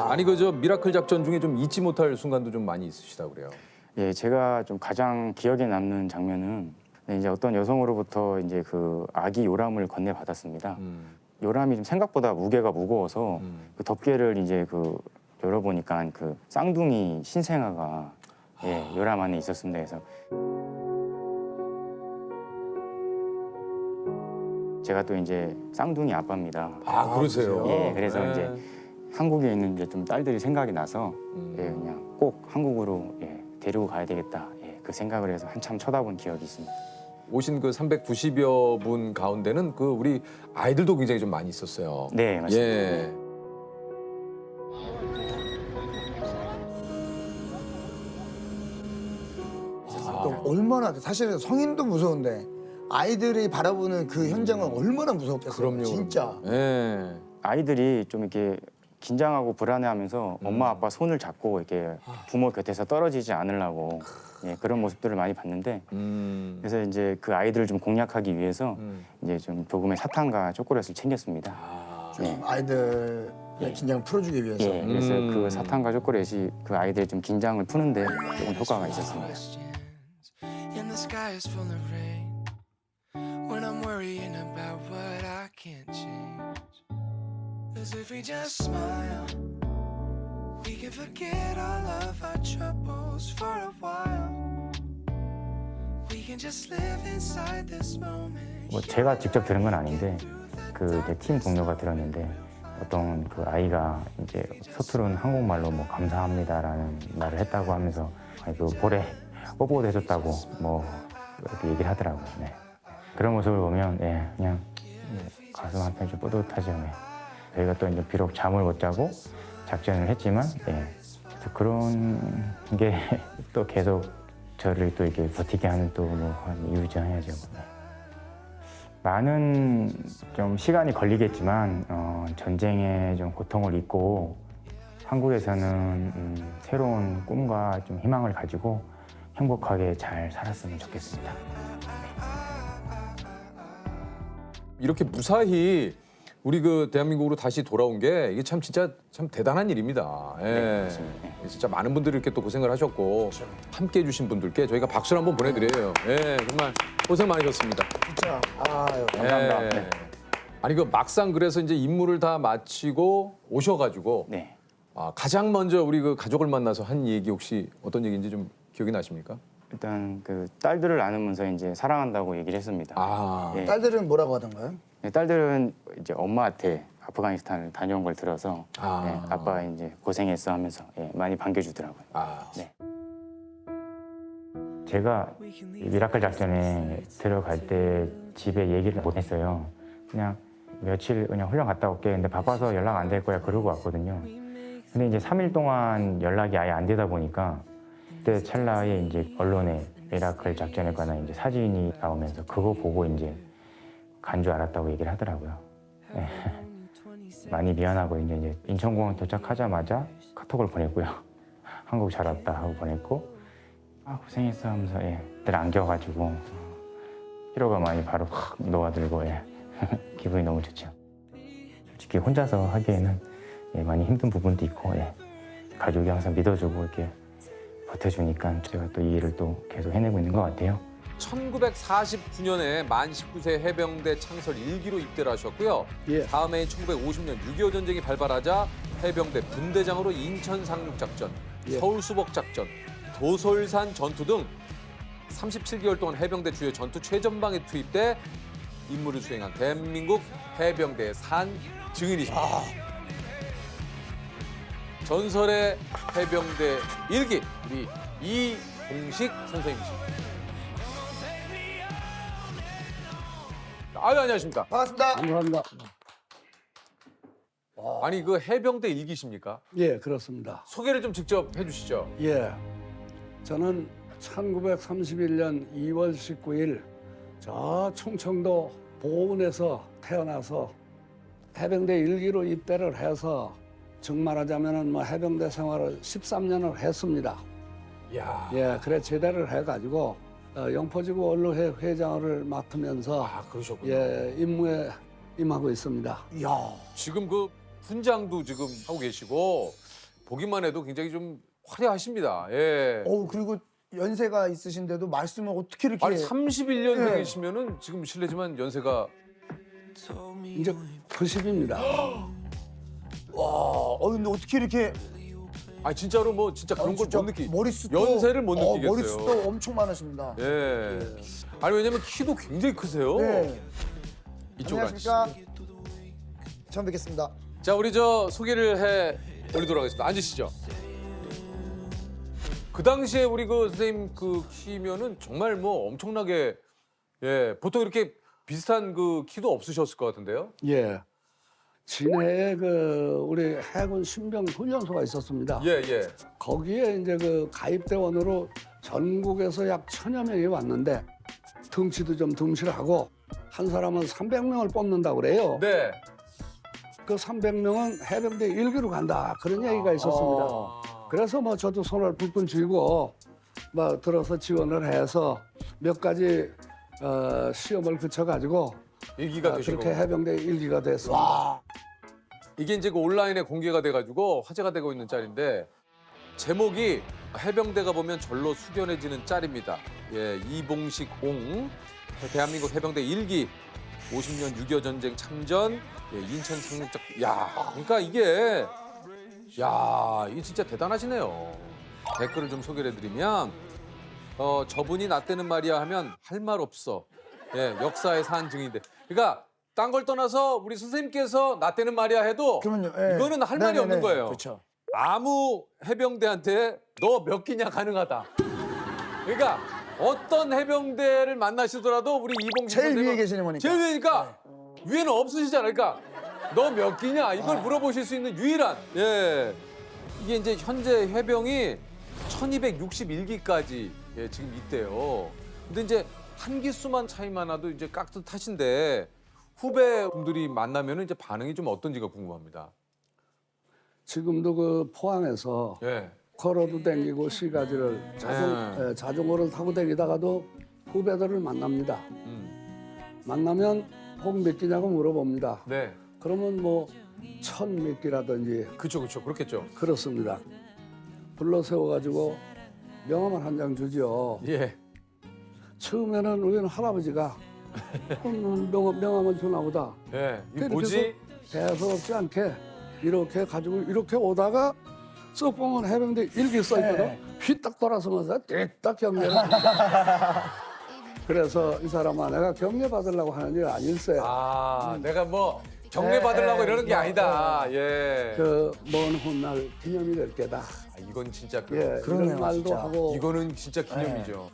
S2: 아니 그 저 미라클 작전 중에 좀 잊지 못할 순간도 좀 많이 있으시다 그래요.
S6: 예, 제가 좀 가장 기억에 남는 장면은 이제 어떤 여성으로부터 이제 그 아기 요람을 건네받았습니다. 요람이 좀 생각보다 무게가 무거워서 그 덮개를 이제 그 열어보니까 그 쌍둥이 신생아가 예, 요람 안에 있었습니다. 그래서 제가 또 이제 쌍둥이 아빠입니다.
S2: 아 그러세요?
S6: 예, 그래서
S2: 네.
S6: 이제 한국에 있는 이제 좀 딸들이 생각이 나서 예, 그냥 꼭 한국으로 예, 데리고 가야 되겠다. 예, 그 생각을 해서 한참 쳐다본 기억이 있습니다.
S2: 오신 그 390여 분 가운데는 그 우리 아이들도 굉장히 좀 많이 있었어요.
S6: 네, 맞습니다.
S2: 예.
S1: 얼마나 사실은 성인도 무서운데 아이들이 바라보는 그 현장은 얼마나 무섭겠어요.
S2: 그럼요.
S1: 진짜.
S2: 예.
S6: 아이들이 좀 이렇게 긴장하고 불안해하면서 엄마 아빠 손을 잡고 이렇게 부모 곁에서 떨어지지 않으려고 예, 그런 모습들을 많이 봤는데 그래서 이제 그 아이들을 좀 공략하기 위해서 이제 좀 조금의 사탕과 초콜릿을 챙겼습니다. 예.
S1: 아이들의 긴장을 풀어주기 위해서.
S6: 예, 그래서 그 사탕과 초콜릿이 그 아이들의 좀 긴장을 푸는데 조금 효과가 있었습니다.
S10: And the sky is full of rain when I'm worrying about what I can't change. 'Cause if we just smile, we can forget all of our troubles for a while. We can just live inside this moment.
S6: 뭐 제가 직접 들은 건 아닌데 그 이제 팀 동료가 들었는데 어떤 그 아이가 이제 서투른 한국말로 뭐 감사합니다라는 말을 했다고 하면서 아니 그 볼에 뽀뽀도 해줬다고 뭐 이렇게 얘기를 하더라고요. 네. 그런 모습을 보면 예, 그냥 가슴 한편 좀 뿌듯하죠. 네. 저희가 또 이제 비록 잠을 못 자고 작전을 했지만 예, 또 그런 게 또 계속 저를 또 이렇게 버티게 하는 또 뭐 이유지 해야죠. 네. 많은 좀 시간이 걸리겠지만 전쟁의 좀 고통을 잊고 한국에서는 새로운 꿈과 좀 희망을 가지고 행복하게 잘 살았으면 좋겠습니다.
S2: 이렇게 무사히 우리 그 대한민국으로 다시 돌아온 게 이게 참 진짜 참 대단한 일입니다. 예.
S6: 네, 맞습니다. 네.
S2: 진짜 많은 분들이 이렇게 또 고생을 하셨고 함께 해주신 분들께 저희가 박수를 한번 보내드려요. 예, 정말 고생 많으셨습니다.
S1: 진짜. 아유.
S6: 감사합니다.
S2: 예.
S6: 네.
S2: 아니 그 막상 그래서 이제 임무를 다 마치고 오셔가지고
S6: 네.
S2: 가장 먼저 우리 그 가족을 만나서 한 얘기 혹시 어떤 얘기인지 좀 기억이 나십니까?
S6: 일단 그 딸들을 안으면서 이제 사랑한다고 얘기를 했습니다. 예.
S1: 딸들은 뭐라고 하던가요?
S6: 네, 딸들은 이제 엄마한테 아프가니스탄을 다녀온 걸 들어서 예, 아빠 이제 고생했어 하면서 예, 많이 반겨주더라고요. 네. 제가 이 미라클 작전에 들어갈 때 집에 얘기를 못 했어요. 그냥 며칠 그냥 훈련 갔다 올게. 근데 바빠서 연락 안 될 거야 그러고 왔거든요. 근데 이제 3일 동안 연락이 아예 안 되다 보니까 그때 찰나에 이제 언론에 미라클 작전에 관한 이제 사진이 나오면서 그거 보고 이제 간 줄 알았다고 얘기를 하더라고요. 네. 많이 미안하고 이제 인천공항 도착하자마자 카톡을 보냈고요. 한국 잘 왔다 하고 보냈고 고생했어 하면서 늘 안겨가지고 피로가 많이 바로 확 녹아들고 기분이 너무 좋죠. 솔직히 혼자서 하기에는 많이 힘든 부분도 있고 가족이 항상 믿어주고 이렇게 버텨주니까 제가 또 이 일을 또 계속 해내고 있는 것 같아요.
S2: 1949년에 만 19세 해병대 창설 1기로 입대를 하셨고요. 다음 해인 1950년 6.25 전쟁이 발발하자 해병대 분대장으로 인천 상륙작전, 서울 수복작전, 도솔산 전투 등 37개월 동안 해병대 주요 전투 최전방에 투입돼 임무를 수행한 대한민국 해병대의 산 증인이십니다. 전설의 해병대 1기 우리 이봉식 선생님이십니다. 아유, 안녕하십니까.
S1: 반갑습니다.
S11: 감사합니다.
S2: 아니 그 해병대 일기십니까?
S11: 예, 그렇습니다.
S2: 소개를 좀 직접 해주시죠.
S11: 예, 저는 1931년 2월 19일 저 충청도 보은에서 태어나서 해병대 1기로 입대를 해서 즉 말하자면은 뭐 해병대 생활을 13년을 했습니다.
S2: 야.
S11: 예, 그래 제대를 해가지고 영포지구 언로회 회장을 맡으면서
S2: 그러셨군요.
S11: 예, 임무에 임하고 있습니다.
S1: 이야.
S2: 지금 그 훈장도 지금 하고 계시고 보기만 해도 굉장히 좀 화려하십니다. 예.
S1: 그리고 연세가 있으신데도 말씀을 어떻게 이렇게
S2: 아니 31년생이시면은
S1: 예.
S2: 지금 실례지만 연세가
S11: 이제 90입니다.
S1: 와, 근데 어떻게 이렇게
S2: 진짜로 뭐 진짜 그런 걸
S1: 진짜
S2: 못 느끼.
S1: 머릿수도
S2: 연세를 못 느끼겠어요.
S1: 머릿수도 엄청 많으십니다.
S2: 예. 아니 왜냐면 키도 굉장히 크세요.
S1: 네.
S2: 이쪽으로
S1: 안녕하십니까?
S2: 앉으시죠.
S1: 처음 뵙겠습니다.
S2: 자, 우리 저 소개를 해 올리도록 하겠습니다. 앉으시죠. 그 당시에 우리 그 선생님 그 키면은 정말 뭐 엄청나게 보통 이렇게 비슷한 그 키도 없으셨을 것 같은데요.
S11: 예. 진해에 그 우리 해군 신병 훈련소가 있었습니다.
S2: 예.
S11: 거기에 이제 그 가입대원으로 전국에서 약 1000여 명이 왔는데 등치도 좀 듬실하고 한 사람은 300명을 뽑는다고 그래요.
S2: 네.
S11: 그 300명은 해병대 1기로 간다. 그런 얘기가 있었습니다. 그래서 뭐 저도 손을 불끈 쥐고 뭐 들어서 지원을 해서 몇 가지 시험을 거쳐가지고
S2: 일기가 되시고.
S11: 그렇게 해병대 1기가 됐습니다.
S2: 이게 이제 그 온라인에 공개가 돼가지고 화제가 되고 있는 짤인데 제목이 해병대가 보면 절로 숙연해지는 짤입니다. 예, 이봉식 옹 대한민국 해병대 1기 50년 6.25 전쟁 참전 예, 인천 상륙작. 야, 그러니까 이게 진짜 대단하시네요. 댓글을 좀 소개를 해드리면 저분이 나 때는 말이야 하면 할 말 없어. 예, 역사의 산 증인데. 그러니까 딴 걸 떠나서 우리 선생님께서 나 때는 말이야 해도
S1: 그러면요. 예.
S2: 이거는 할 말이
S1: 네네네.
S2: 없는 거예요.
S1: 그렇죠.
S2: 아무 해병대한테 너 몇 기냐 가능하다. 그러니까 어떤 해병대를 만나시더라도 우리 이봉식
S1: 제일
S2: 선생님은
S1: 위에 계시는 거니까.
S2: 제일 위니까 위에는 없으시잖아요. 그러니까 너 몇 기냐 이걸 물어보실 수 있는 유일한. 예. 이게 이제 현재 해병이 1261기까지 예, 지금 있대요. 근데 이제 한 기수만 차이만 나도 이제 깍듯하신데 후배분들이 만나면 이제 반응이 좀 어떤지가 궁금합니다.
S11: 지금도 그 포항에서
S2: 예.
S11: 걸어도 댕기고 시가지를 자전거를 타고 다니다가도 후배들을 만납니다. 만나면 혹 몇 기냐고 물어봅니다.
S2: 네.
S11: 그러면 뭐 1000몇 기라든지
S2: 그렇죠. 그렇겠죠.
S11: 그렇습니다. 불러 세워가지고 명함을 한 장 주죠.
S2: 예.
S11: 처음에는 우리는 할아버지가 명함을 주나 보다.
S2: 예. 이게
S11: 그래서
S2: 뭐지?
S11: 대수롭지 않게 이렇게 가지고 이렇게 오다가 쏙 보면 해병대 일기 써있거든. 휘딱 돌아서면서 띠딱 경례를 합니다. 그래서 이 사람아 내가 경례 받으려고 하는 일 아닐세.
S2: 내가 뭐 경례 받으려고 이러는 게 아니다. 예.
S11: 그 먼 훗날 기념이 될 게다.
S2: 이건 진짜
S11: 이런 말도
S1: 진짜.
S11: 하고.
S2: 이거는 진짜 기념이죠.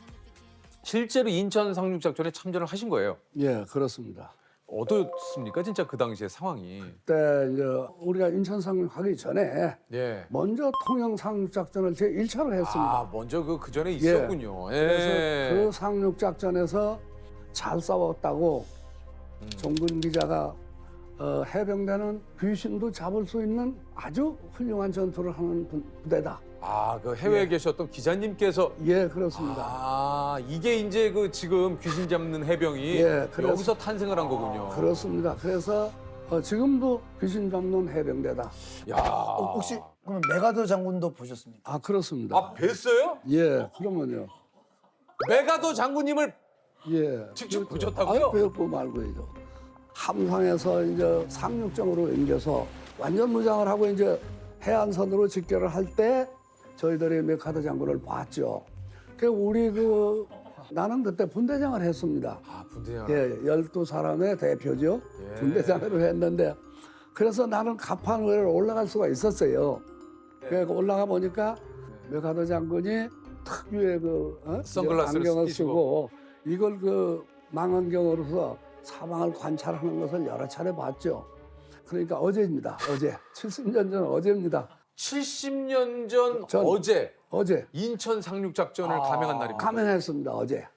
S2: 실제로 인천 상륙작전에 참전을 하신 거예요.
S11: 예, 그렇습니다.
S2: 어떻습니까? 진짜 그 당시에 상황이.
S11: 그때 이제 우리가 인천 상륙하기 전에
S2: 예.
S11: 먼저 통영 상륙작전을 제 1차로 했습니다.
S2: 먼저 그 전에 있었군요.
S11: 그래서 그 상륙작전에서 잘 싸웠다고 종근 기자가 해병대는 귀신도 잡을 수 있는 아주 훌륭한 전투를 하는 부대다.
S2: 그 해외에 계셨던 기자님께서.
S11: 예, 그렇습니다.
S2: 이게 이제 그 지금 귀신 잡는 해병이 여기서 탄생을 한 거군요.
S11: 그렇습니다. 그래서 지금도 귀신 잡는 해병대다.
S2: 야.
S1: 혹시 그럼 메가더 장군도 보셨습니까?
S11: 그렇습니다.
S2: 뵀어요?
S11: 예, 그러면요.
S2: 메가더 장군님을
S11: 예.
S2: 직접 보셨다고요?
S11: 배웠고 말고요. 함상에서 이제 상륙정으로 옮겨서 완전 무장을 하고 이제 해안선으로 직결을 할 때 저희들이 메카더 장군을 봤죠. 우리 나는 그때 분대장을 했습니다.
S2: 분대장.
S11: 예, 12사람의 대표죠. 분대장을 했는데 그래서 나는 갑판 위로 올라갈 수가 있었어요. 그래서 올라가 보니까 메카더 장군이 특유의
S2: 선글라스를
S11: 안경을
S2: 쓰고.
S11: 쓰고 이걸 망원경으로서 사방을 관찰하는 것을 여러 차례 봤죠. 그러니까 어제입니다. 어제. 70년 전 어제입니다.
S2: 70년 전 어제 인천 상륙작전을 감행한 날입니다.
S11: 감행했습니다. 어제.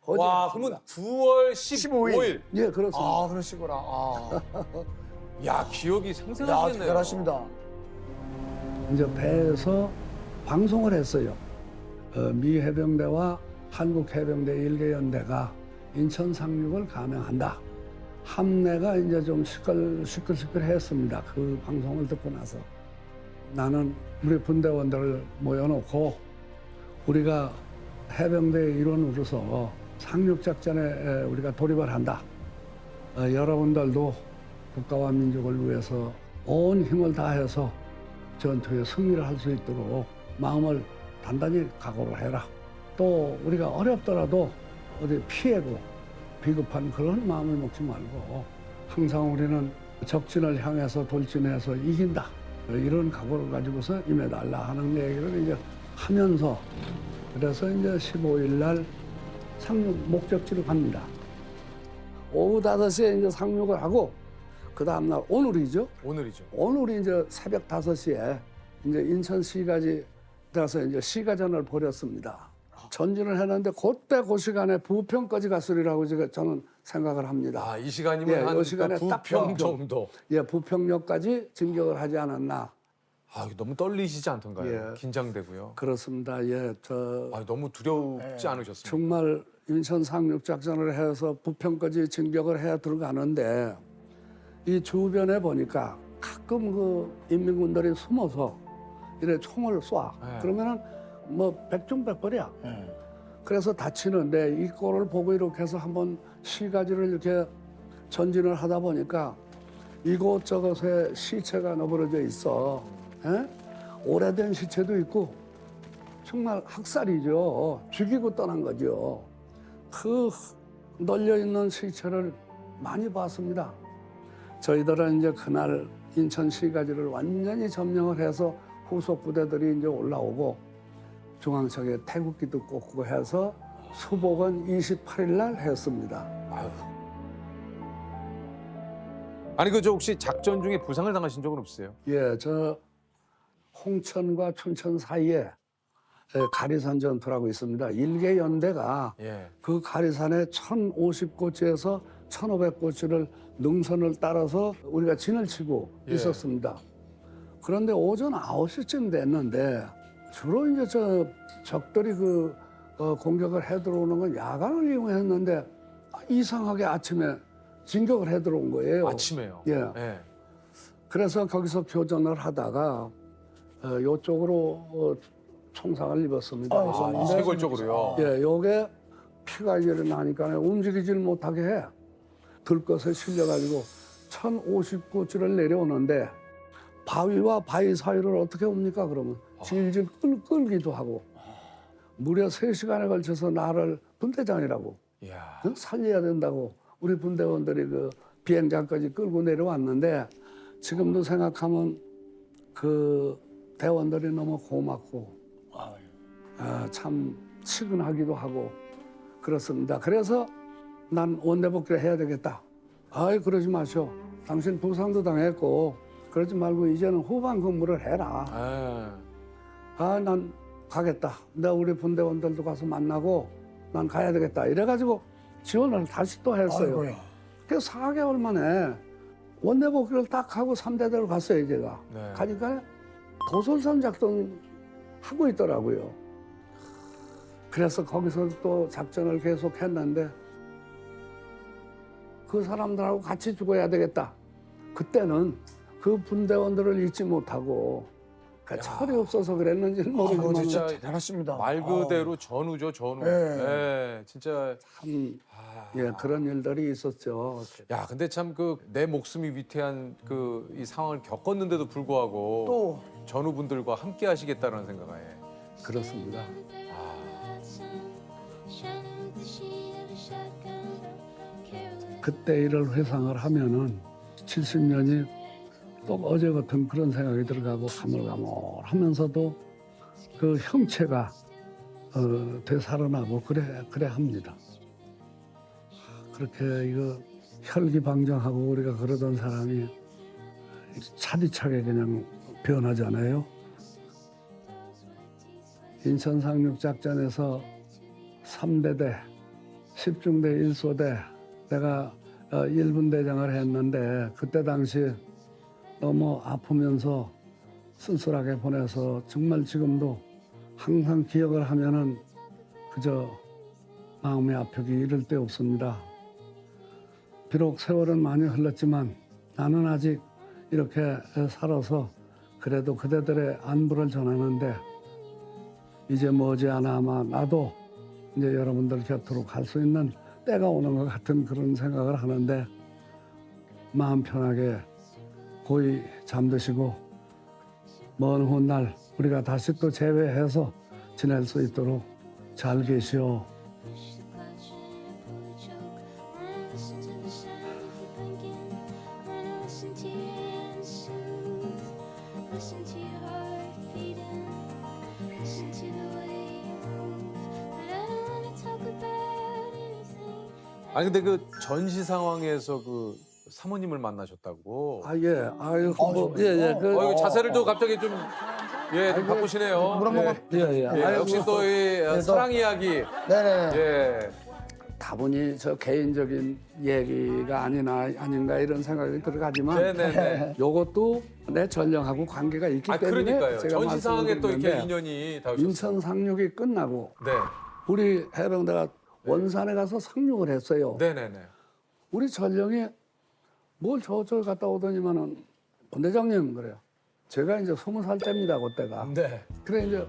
S2: 와, 그러면 9월 15일.
S11: 예, 그렇습니다.
S1: 그러시구나.
S2: 야, 기억이 생생하시네요.
S1: 대단하십니다.
S11: 이제 배에서 방송을 했어요. 미 해병대와 한국 해병대 1개 연대가 인천 상륙을 감행한다. 함내가 이제 좀 시끌시끌했습니다. 그 방송을 듣고 나서 나는 우리 분대원들을 모여놓고 우리가 해병대의 일원으로서 상륙작전에 우리가 돌입을 한다. 여러분들도 국가와 민족을 위해서 온 힘을 다해서 전투에 승리를 할 수 있도록 마음을 단단히 각오를 해라. 또 우리가 어렵더라도 어디 피해고 비급한 그런 마음을 먹지 말고 항상 우리는 적진을 향해서 돌진해서 이긴다. 이런 각오를 가지고서 임해달라 하는 얘기를 이제 하면서 그래서 이제 15일 날 상륙 목적지로 갑니다. 오후 5시에 이제 상륙을 하고 그 다음날 오늘이죠.
S2: 오늘이죠.
S11: 오늘이 이제 새벽 5시에 이제 인천시까지 가서 이제 시가전을 벌였습니다. 전진을 했는데 그때 그 시간에 부평까지 갔으리라고 저는 생각을 합니다.
S2: 아, 이 시간이면
S11: 예,
S2: 한
S11: 이 시간에
S2: 그러니까
S11: 딱
S2: 부평
S11: 부평.
S2: 정도.
S11: 예, 부평역까지 진격을 하지 않았나.
S2: 아, 너무 떨리시지 않던가요?
S11: 예.
S2: 긴장되고요.
S11: 그렇습니다. 예,
S2: 아, 너무 두렵지 않으셨습니까?
S11: 정말 인천 상륙 작전을 해서 부평까지 진격을 해 들어가는데 이 주변에 보니까 가끔 그 인민군들이 숨어서 이래 총을 쏴.
S2: 네.
S11: 그러면은 뭐 백중백벌이야. 그래서 다치는데 이 꼴을 보고 이렇게 해서 한번 시가지를 이렇게 전진을 하다 보니까 이곳저곳에 시체가 너부러져 있어. 예? 오래된 시체도 있고 정말 학살이죠. 죽이고 떠난 거죠. 그 널려 있는 시체를 많이 봤습니다. 저희들은 이제 그날 인천 시가지를 완전히 점령을 해서 후속 부대들이 이제 올라오고 중앙청에 태극기도 꽂고 해서 수복은 28일 날 했습니다.
S2: 아니 그 저 혹시 작전 중에 부상을 당하신 적은 없으세요?
S11: 예, 저 홍천과 춘천 사이에 가리산 전투라고 있습니다. 일개 연대가
S2: 예.
S11: 그 가리산에 1,050고지에서 1,500고지를 능선을 따라서 우리가 진을 치고
S2: 예.
S11: 있었습니다. 그런데 오전 9시쯤 됐는데 주로 이제 저 적들이 그 공격을 해 들어오는 건 야간을 이용했는데 이상하게 아침에 진격을 해 들어온 거예요.
S2: 아침에요.
S11: 예.
S2: 예.
S11: 그래서 거기서 교전을 하다가 요쪽으로 총상을 입었습니다.
S2: 아, 쇄골 쪽으로요.
S11: 예, 요게 피가 이렇게 나니까 움직이질 못하게 해. 들것에 실려가지고 1,050고지를 내려오는데 바위와 바위 사이를 어떻게 옵니까 그러면 질질 끌기도 하고 무려 3시간에 걸쳐서 나를 분대장이라고
S2: 이야.
S11: 살려야 된다고 우리 분대원들이 그 비행장까지 끌고 내려왔는데 지금도 생각하면 그 대원들이 너무 고맙고 참 측은하기도 하고 그렇습니다. 그래서 난 원대복귀를 해야 되겠다. 아이 그러지 마시오. 당신 부상도 당했고 그러지 말고 이제는 후방 근무를 해라. 아, 난 가겠다. 내가 우리 분대원들도 가서 만나고 난 가야 되겠다. 이래가지고 지원을 다시 또 했어요. 그래서 4개월 만에 원대복귀를 딱 하고 3대대로 갔어요, 제가.
S2: 네.
S11: 가니까 도솔산 작전 하고 있더라고요. 그래서 거기서 또 작전을 계속 했는데 그 사람들하고 같이 죽어야 되겠다. 그때는 그 분대원들을 잊지 못하고 철이 없어서 그랬는지는 모르지만
S2: 진짜
S1: 대단하십니다.
S2: 말 그대로 전우죠, 전우.
S1: 예.
S2: 예, 진짜.
S11: 예, 그런 일들이 있었죠.
S2: 야, 근데 참 그 내 목숨이 위태한 그 이 상황을 겪었는데도 불구하고
S1: 또
S2: 전우분들과 함께 하시겠다는 생각에.
S11: 그렇습니다. 그때 일을 회상을 하면은 70년이 또 어제 같은 그런 생각이 들어가고 가물가물하면서도 그 형체가 되살아나고 그래 합니다. 그렇게 이거 혈기방정하고 우리가 그러던 사람이 차디차게 그냥 변하잖아요. 인천 상륙 작전에서 3대대 10중대 1소대 내가 1분대장을 했는데 그때 당시 너무 아프면서 쓸쓸하게 보내서 정말 지금도 항상 기억을 하면은 그저 마음의 아프기 이를 데 없습니다. 비록 세월은 많이 흘렀지만 나는 아직 이렇게 살아서 그래도 그대들의 안부를 전하는데 이제 머지않아 아마 나도 이제 여러분들 곁으로 갈 수 있는 때가 오는 것 같은 그런 생각을 하는데 마음 편하게 고이 잠드시고 먼 훗날 우리가 다시 또 재회해서 지낼 수 있도록 잘 계시오.
S2: 아니 근데 그 전시 상황에서 그 사모님을 만나셨다고.
S11: 아 예, 아유 뭐예예.
S2: 이거 자세를 또 갑자기 좀 바꾸시네요.
S11: 예예.
S2: 역시 또 이 사랑 이야기.
S1: 네네.
S2: 예.
S11: 다분히 저 개인적인 얘기가 아닌가 이런 생각이 들어가지만
S2: 네네네.
S11: 요것도 내 전령하고 관계가 있기 때문에
S2: 그러니까요.
S11: 제가
S2: 전시 상황에 또 이렇게
S11: 말씀드렸는데
S2: 인연이 닿으셨어요.
S11: 인천 상륙이 끝나고
S2: 네.
S11: 우리 해병대가 원산에 가서 상륙을 했어요.
S2: 네네네.
S11: 우리 전령이 뭘 저쪽에 갔다 오더니만은 본대장님 그래요. 제가 이제 20살 때입니다 그때가.
S2: 네.
S11: 그래 이제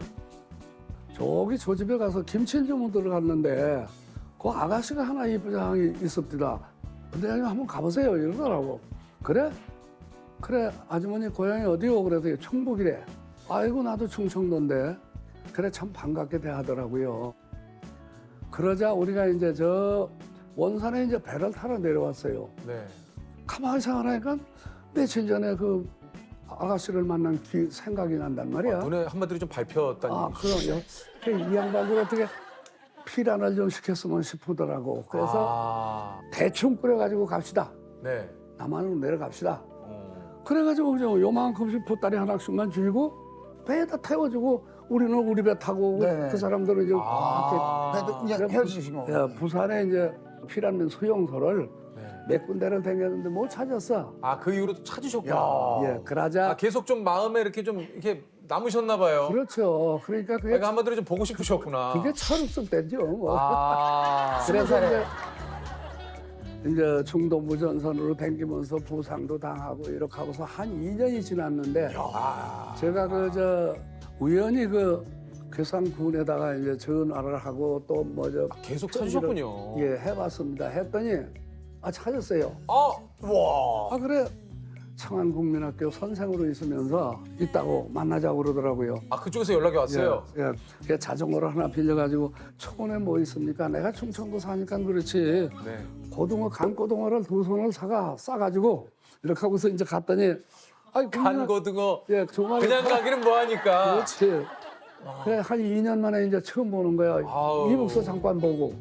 S11: 저기 저 집에 가서 김치를 좀 들어갔는데 그 아가씨가 하나 입장이 있었더라. 본대장님 한번 가보세요 이러더라고. 그래? 그래 아주머니 고향이 어디요? 그래서 충북이래. 아이고 나도 충청도인데. 그래 참 반갑게 대하더라고요. 그러자 우리가 이제 저 원산에 이제 배를 타러 내려왔어요.
S2: 네.
S11: 가만히 생각하니까 며칠 전에 그 아가씨를 만난 생각이 난단 말이야.
S2: 눈에 한마디로 좀 밟혔다니.
S11: 그럼요. 이 양반들 어떻게 피란을 좀 시켰으면 싶더라고. 그래서 대충 끓여가지고 갑시다.
S2: 네.
S11: 남한으로 내려갑시다. 그래가지고 그죠 요만큼씩 보따리 하나씩만 주고 배에다 태워주고 우리는 우리 배 타고
S1: 네.
S11: 그 사람들은 이제
S1: 그래도 그냥 헤어지신 거고.
S11: 예, 부산에 이제 피란민 수용소를 몇 군데를 다녔는데 못 찾았어.
S2: 그 이후로 또 찾으셨구나.
S11: 예, 그러자
S2: 계속 좀 마음에 이렇게 좀 이렇게 남으셨나 봐요.
S11: 그렇죠. 그러니까 그게
S2: 한마디로 좀 보고 싶으셨구나.
S11: 그게 철없을 때죠. 뭐.
S1: 스무
S11: 그래서
S1: 살에.
S11: 이제 중동부 전선으로 댕기면서 부상도 당하고 이렇게 하고서 한 2년이 지났는데 제가 그 우연히 그 괴산군에다가 이제 전화를 하고 또 뭐저
S2: 계속 찾으셨군요.
S11: 예, 해봤습니다. 했더니 찾았어요.
S2: 와.
S11: 그래. 청안국민학교 선생으로 있으면서 있다고 만나자고 그러더라고요.
S2: 그쪽에서 연락이 왔어요?
S11: 예. 그 자전거를 하나 빌려가지고 초원에 뭐 있습니까? 내가 충청도 사니까 그렇지.
S2: 네.
S11: 고등어, 간고등어를 2손을 싸가지고 이렇게 하고서 이제 갔더니
S2: 간고등어.
S11: 예, 정말
S2: 그냥 가기는 뭐하니까.
S11: 그렇지. 그래 한 2년 만에 이제 처음 보는 거야. 이북서 잠깐 보고.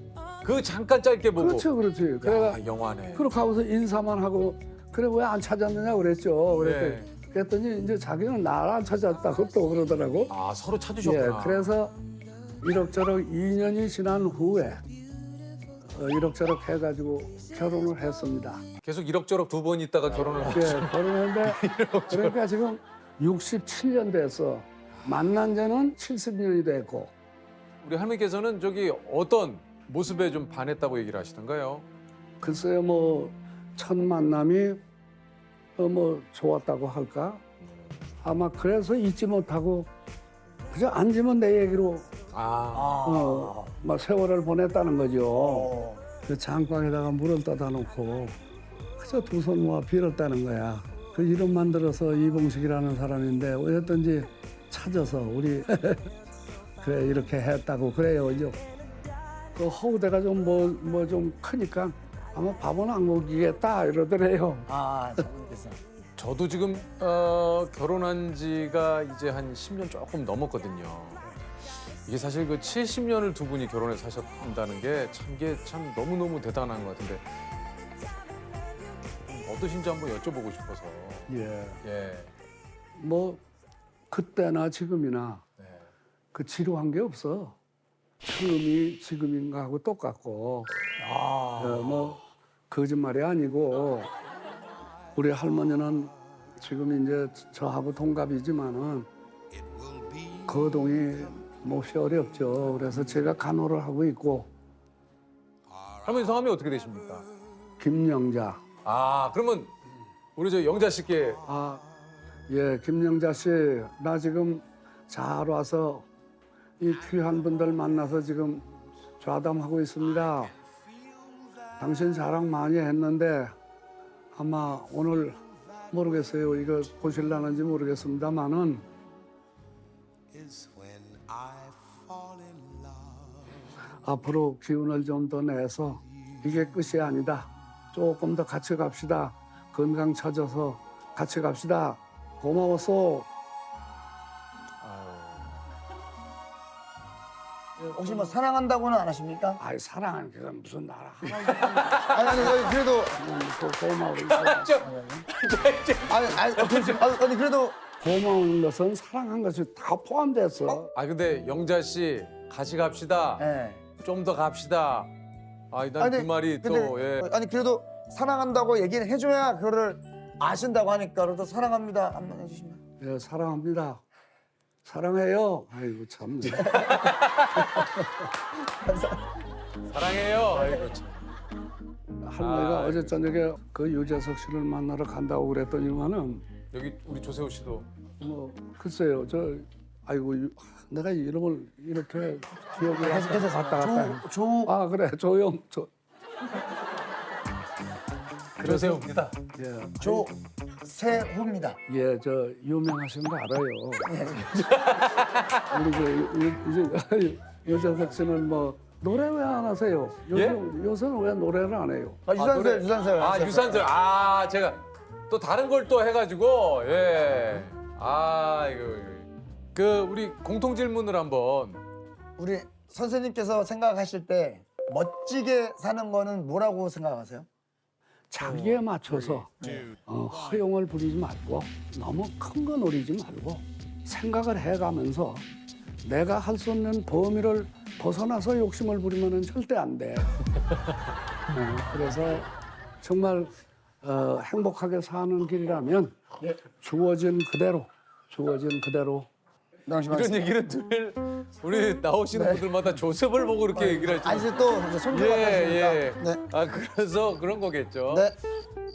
S2: 그 잠깐 짧게 보고.
S11: 그렇지. 그래가
S2: 영화네.
S11: 그렇게 하고서 인사만 하고 그래 왜 안 찾았느냐 그랬죠. 그랬더니 이제 자기는 나를 안 찾았다고 또 그러더라고.
S2: 서로 찾으셨구나.
S11: 예, 그래서 이럭저럭 2년이 지난 후에 이럭저럭 해가지고 결혼을 했습니다.
S2: 계속 이럭저럭 두 번 있다가 결혼을 하셨어요.
S11: 예, 결혼했는데 그러니까 지금 67년 됐어. 만난 지는 70년이 됐고.
S2: 우리 할머니께서는 저기 어떤 모습에 좀 반했다고 얘기를 하시던가요?
S11: 글쎄요, 뭐 첫 만남이 뭐 좋았다고 할까? 아마 그래서 잊지 못하고 그저 앉으면 내 얘기로 막 세월을 보냈다는 거죠. 그 장광에다가 물을 떠다 놓고 그저 두 손 모아 빌었다는 거야. 그 이름만 들어서 이봉식이라는 사람인데 어쨌든지 찾아서 우리 그래 이렇게 했다고 그래요. 이제 그 허우대가 좀 뭐 좀 크니까 아마 밥은 안 먹이겠다 이러더래요.
S1: 장님께서.
S2: 저도 지금 결혼한 지가 이제 한 10년 조금 넘었거든요. 이게 사실 그 70년을 두 분이 결혼해서 사셨다는 게 참 너무너무 대단한 것 같은데 어떠신지 한번 여쭤보고 싶어서.
S11: 예. 뭐 그때나 지금이나 그 지루한 게 없어. 처음이 지금인가 하고 똑같고. 뭐 거짓말이 아니고 우리 할머니는 지금 이제 저하고 동갑이지만은 거동이 몹시 어렵죠. 그래서 제가 간호를 하고 있고.
S2: 할머니 성함이 어떻게 되십니까?
S11: 김영자.
S2: 그러면 우리 저 영자 씨께.
S11: 예, 김영자 씨. 나 지금 잘 와서 이 귀한 분들 만나서 지금 좌담하고 있습니다. 당신 자랑 많이 했는데 아마 오늘 모르겠어요. 이거 보실라는지 모르겠습니다만은 앞으로 기운을 좀 더 내서 이게 끝이 아니다. 조금 더 같이 갑시다. 건강 찾아서 같이 갑시다. 고마웠어.
S1: 혹시 뭐 사랑한다고는 안 하십니까?
S11: 아이 사랑하는 게 무슨 나라
S1: 아니 그래도
S11: 고마워 있어.
S1: 아니 그래도
S11: 고마운 것은 사랑한 것이 다 포함됐어.
S2: 아 근데 영자 씨 같이 갑시다.
S1: 예.
S2: 좀 더 갑시다. 아, 난 그 말이 또 예.
S1: 아니 그래도 사랑한다고 얘기를 해줘야 그거를 아신다고 하니까 그래도 사랑합니다 한번 해주시면.
S11: 예, 사랑합니다. 사랑해요. 아이고 참.
S2: 사랑해요. 아이고 참.
S11: 할머니가 어제 저녁에 그 유재석 씨를 만나러 간다고 그랬더니만은
S2: 여기 우리 조세호 씨도
S11: 뭐 글쎄요 아이고 내가 이름을 이렇게 기억을 왔다 갔다. 아 그래 조용
S2: 조세호입니다.
S11: 예.
S1: 조세호입니다.
S11: 예, 저 유명하신 거 알아요. 우리 유재석 씨는 뭐 노래 왜 안 하세요? 요새는 왜 노래를 안 해요?
S1: 유산슬.
S2: 아 유산슬. 아 제가 또 다른 걸 또 해가지고 예. 아 이거 그 우리 공통 질문을 한번.
S1: 우리 선생님께서 생각하실 때 멋지게 사는 거는 뭐라고 생각하세요?
S11: 자기에 맞춰서 허용을 부리지 말고 너무 큰 거 노리지 말고 생각을 해가면서 내가 할 수 없는 범위를 벗어나서 욕심을 부리면 절대 안 돼. 그래서 정말 행복하게 사는 길이라면 주어진 그대로
S2: 이런 얘기를 늘 우리 나오시는 분들마다 조셉을 보고 이렇게 얘기를 할지.
S1: 아니 또 손주가 가시니까. 네.
S2: 아 그래서 그런 거겠죠.
S1: 네.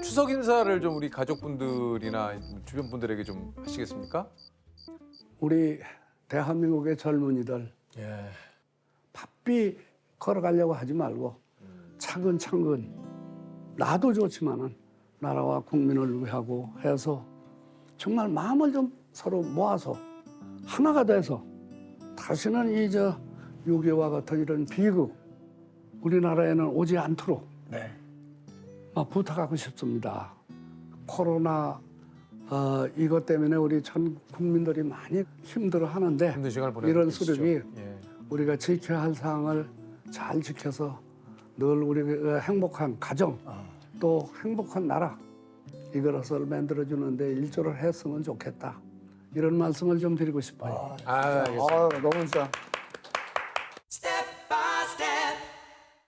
S2: 추석 인사를 좀 우리 가족분들이나 주변 분들에게 좀 하시겠습니까?
S11: 우리 대한민국의 젊은이들 바삐 걸어가려고 하지 말고 차근차근 나도 좋지만은 나라와 국민을 위하고 해서 정말 마음을 좀 서로 모아서 하나가 돼서 다시는 이 6.25와 같은 이런 비극 우리나라에는 오지 않도록 부탁하고 싶습니다. 코로나 이것 때문에 우리 전 국민들이 많이 힘들어하는데
S2: 힘든 시간을 보내고
S11: 이런
S2: 계시죠.
S11: 수렵이
S2: 예.
S11: 우리가 지켜야 할 사항을 잘 지켜서 늘 우리가 행복한 가정 또 행복한 나라 이것을 만들어주는데 일조를 했으면 좋겠다. 이런 말씀을 좀 드리고 싶어요.
S1: 너무 진짜.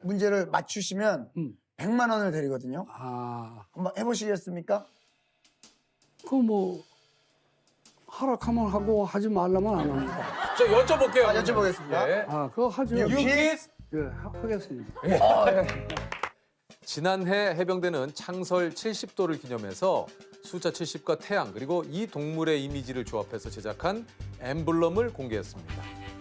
S1: 문제를 맞추시면 100만 원을 드리거든요. 한번 해보시겠습니까?
S11: 그 뭐 하락하면 하고 하지 말라면 안 합니다.
S2: 저 여쭤볼게요.
S1: 여쭤보겠습니다.
S2: 예.
S11: 그거 하죠.
S2: 유키스.
S11: 예, 하겠습니다.
S2: 지난해 해병대는 창설 70도를 기념해서 숫자 70과 태양 그리고 이 동물의 이미지를 조합해서 제작한 엠블럼을 공개했습니다.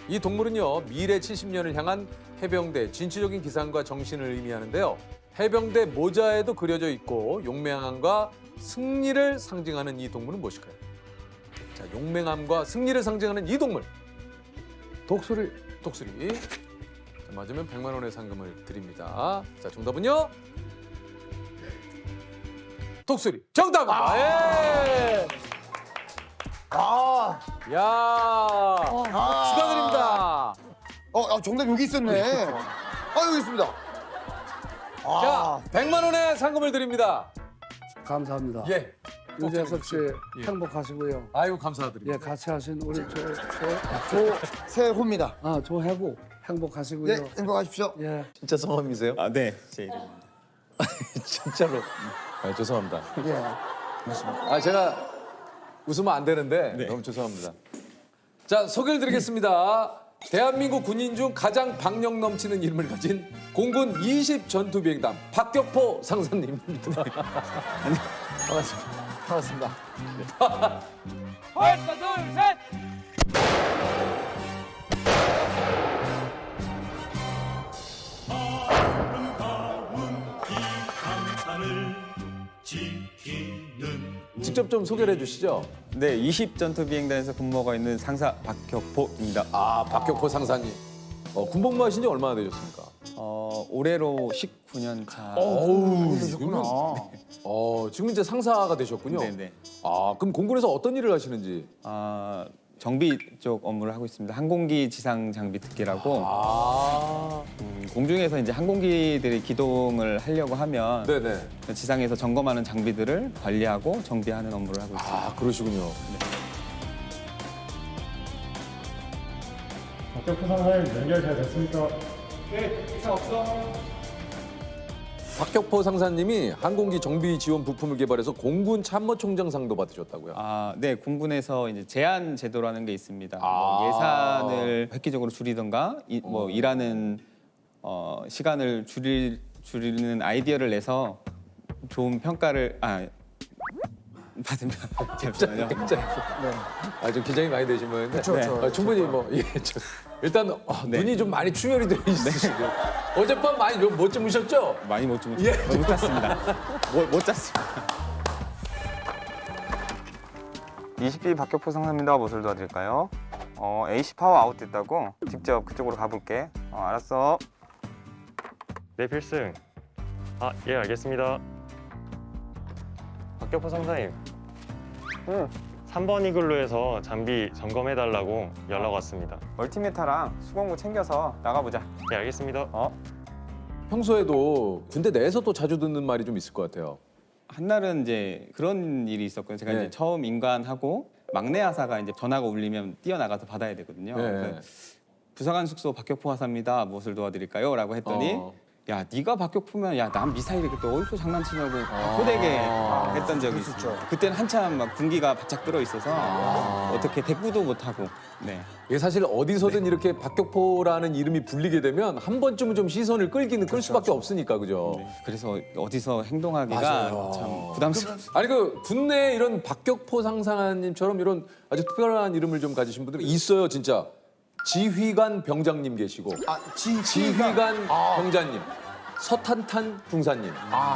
S2: 이 동물은요 미래 70년을 향한 해병대 진취적인 기상과 정신을 의미하는데요. 해병대 모자에도 그려져 있고 용맹함과 승리를 상징하는 이 동물은 무엇일까요? 자, 용맹함과 승리를 상징하는 이 동물.
S11: 독수리.
S2: 독수리. 자, 맞으면 100만 원의 상금을 드립니다. 자, 정답은요? 독수리. 정답! 예! 야! 축하드립니다.
S1: 정답 여기 있었네. 여기 있습니다.
S2: 자, 100만 원의 상금을 드립니다.
S11: 감사합니다.
S2: 예.
S11: 유재석 씨 행복하시고요.
S2: 아이고 감사드립니다.
S11: 예, 같이 하신 우리
S1: 조세호입니다.
S11: 조해구 행복하시고요.
S1: 네, 행복하십시오.
S11: 예.
S12: 진짜 성함이세요?
S6: 아, 네, 제 이름입니다.
S12: 진짜로.
S2: 아, 죄송합니다.
S1: 예.
S2: 아, 제가 웃으면 안 되는데 너무 죄송합니다. 자, 소개를 드리겠습니다. 대한민국 군인 중 가장 박력 넘치는 이름을 가진 공군 20 전투비행단 박격포 상사님입니다.
S1: 반갑습니다.
S2: 하나, 둘, 셋! 직접 좀 소개를 해주시죠.
S6: 네, 20 전투비행단에서 근무하고 있는 상사 박격포입니다.
S2: 아, 박격포 상사님. 군복무하신 지 얼마나 되셨습니까?
S6: 올해로 19년 차.
S1: 그러셨구나.
S2: 지금 이제 상사가 되셨군요.
S6: 네네.
S2: 아, 그럼 공군에서 어떤 일을 하시는지?
S13: 정비 쪽 업무를 하고 있습니다. 항공기 지상 장비 특기라고 공중에서 이제 항공기들이 기동을 하려고 하면
S2: 네네.
S13: 지상에서 점검하는 장비들을 관리하고 정비하는 업무를 하고 있습니다.
S2: 아, 그러시군요.
S9: 박격포 상사님 연결 잘 됐습니까? 네, 이상 없어.
S2: 박격포 상사님이 항공기 정비 지원 부품을 개발해서 공군 참모총장상도 받으셨다고요.
S13: 아, 네, 공군에서 이제 제한 제도라는 게 있습니다.
S2: 아.
S13: 뭐 예산을 획기적으로 줄이던가 뭐 일하는 시간을 줄이는 아이디어를 내서 좋은 평가를 받으면 잠시만요.
S2: 아, 좀 긴장이 많이 되신 모양인데.
S1: 그렇죠.
S2: 아, 충분히 뭐 예, 일단 눈이 좀 많이 충혈이 되어 있으시고 어젯밤 많이 못 주무셨죠?
S13: 많이 못 주무셨어요. 못 잤습니다. 못 잤습니다.
S6: 20B 박격포 상사입니다. 무엇을 도와드릴까요? AC 파워 아웃 됐다고? 직접 그쪽으로 가볼게. 알았어.
S5: 네, 필승. 아, 예, 알겠습니다. 박격포 상사님. 3번 이글루에서 장비 점검해달라고 연락 왔습니다.
S6: 멀티미터랑 수공구 챙겨서 나가보자.
S5: 예, 알겠습니다.
S2: 평소에도 군대 내에서 또 자주 듣는 말이 좀 있을 것 같아요.
S13: 한날은 이제 그런 일이 있었거든요. 제가
S2: 네.
S13: 이제 처음 인관하고 막내 하사가 이제 전화가 울리면 뛰어나가서 받아야 되거든요.
S2: 네.
S13: 그래서 부사관 숙소 박격포 하사입니다. 무엇을 도와드릴까요? 라고 했더니 야, 네가 박격포면 야, 난 미사일이 또 어디서 장난치냐고 호되게 했던 적이 있었죠. 그때는 한참 막 군기가 바짝 들어 있어서 어떻게 대꾸도 못 하고. 네.
S2: 이게 사실 어디서든 이렇게 박격포라는 이름이 불리게 되면 한 번쯤은 좀 시선을 끌 수밖에 없으니까, 그죠?
S13: 네. 그래서 어디서 행동하기가
S2: 맞아요.
S13: 참 부담스럽습니다.
S2: 아니 그 군내 이런 박격포 상사님처럼 이런 아주 특별한 이름을 좀 가지신 분들이 있어요, 진짜. 지휘관 병장님 계시고, 지휘관 병장님, 서탄탄 중사님,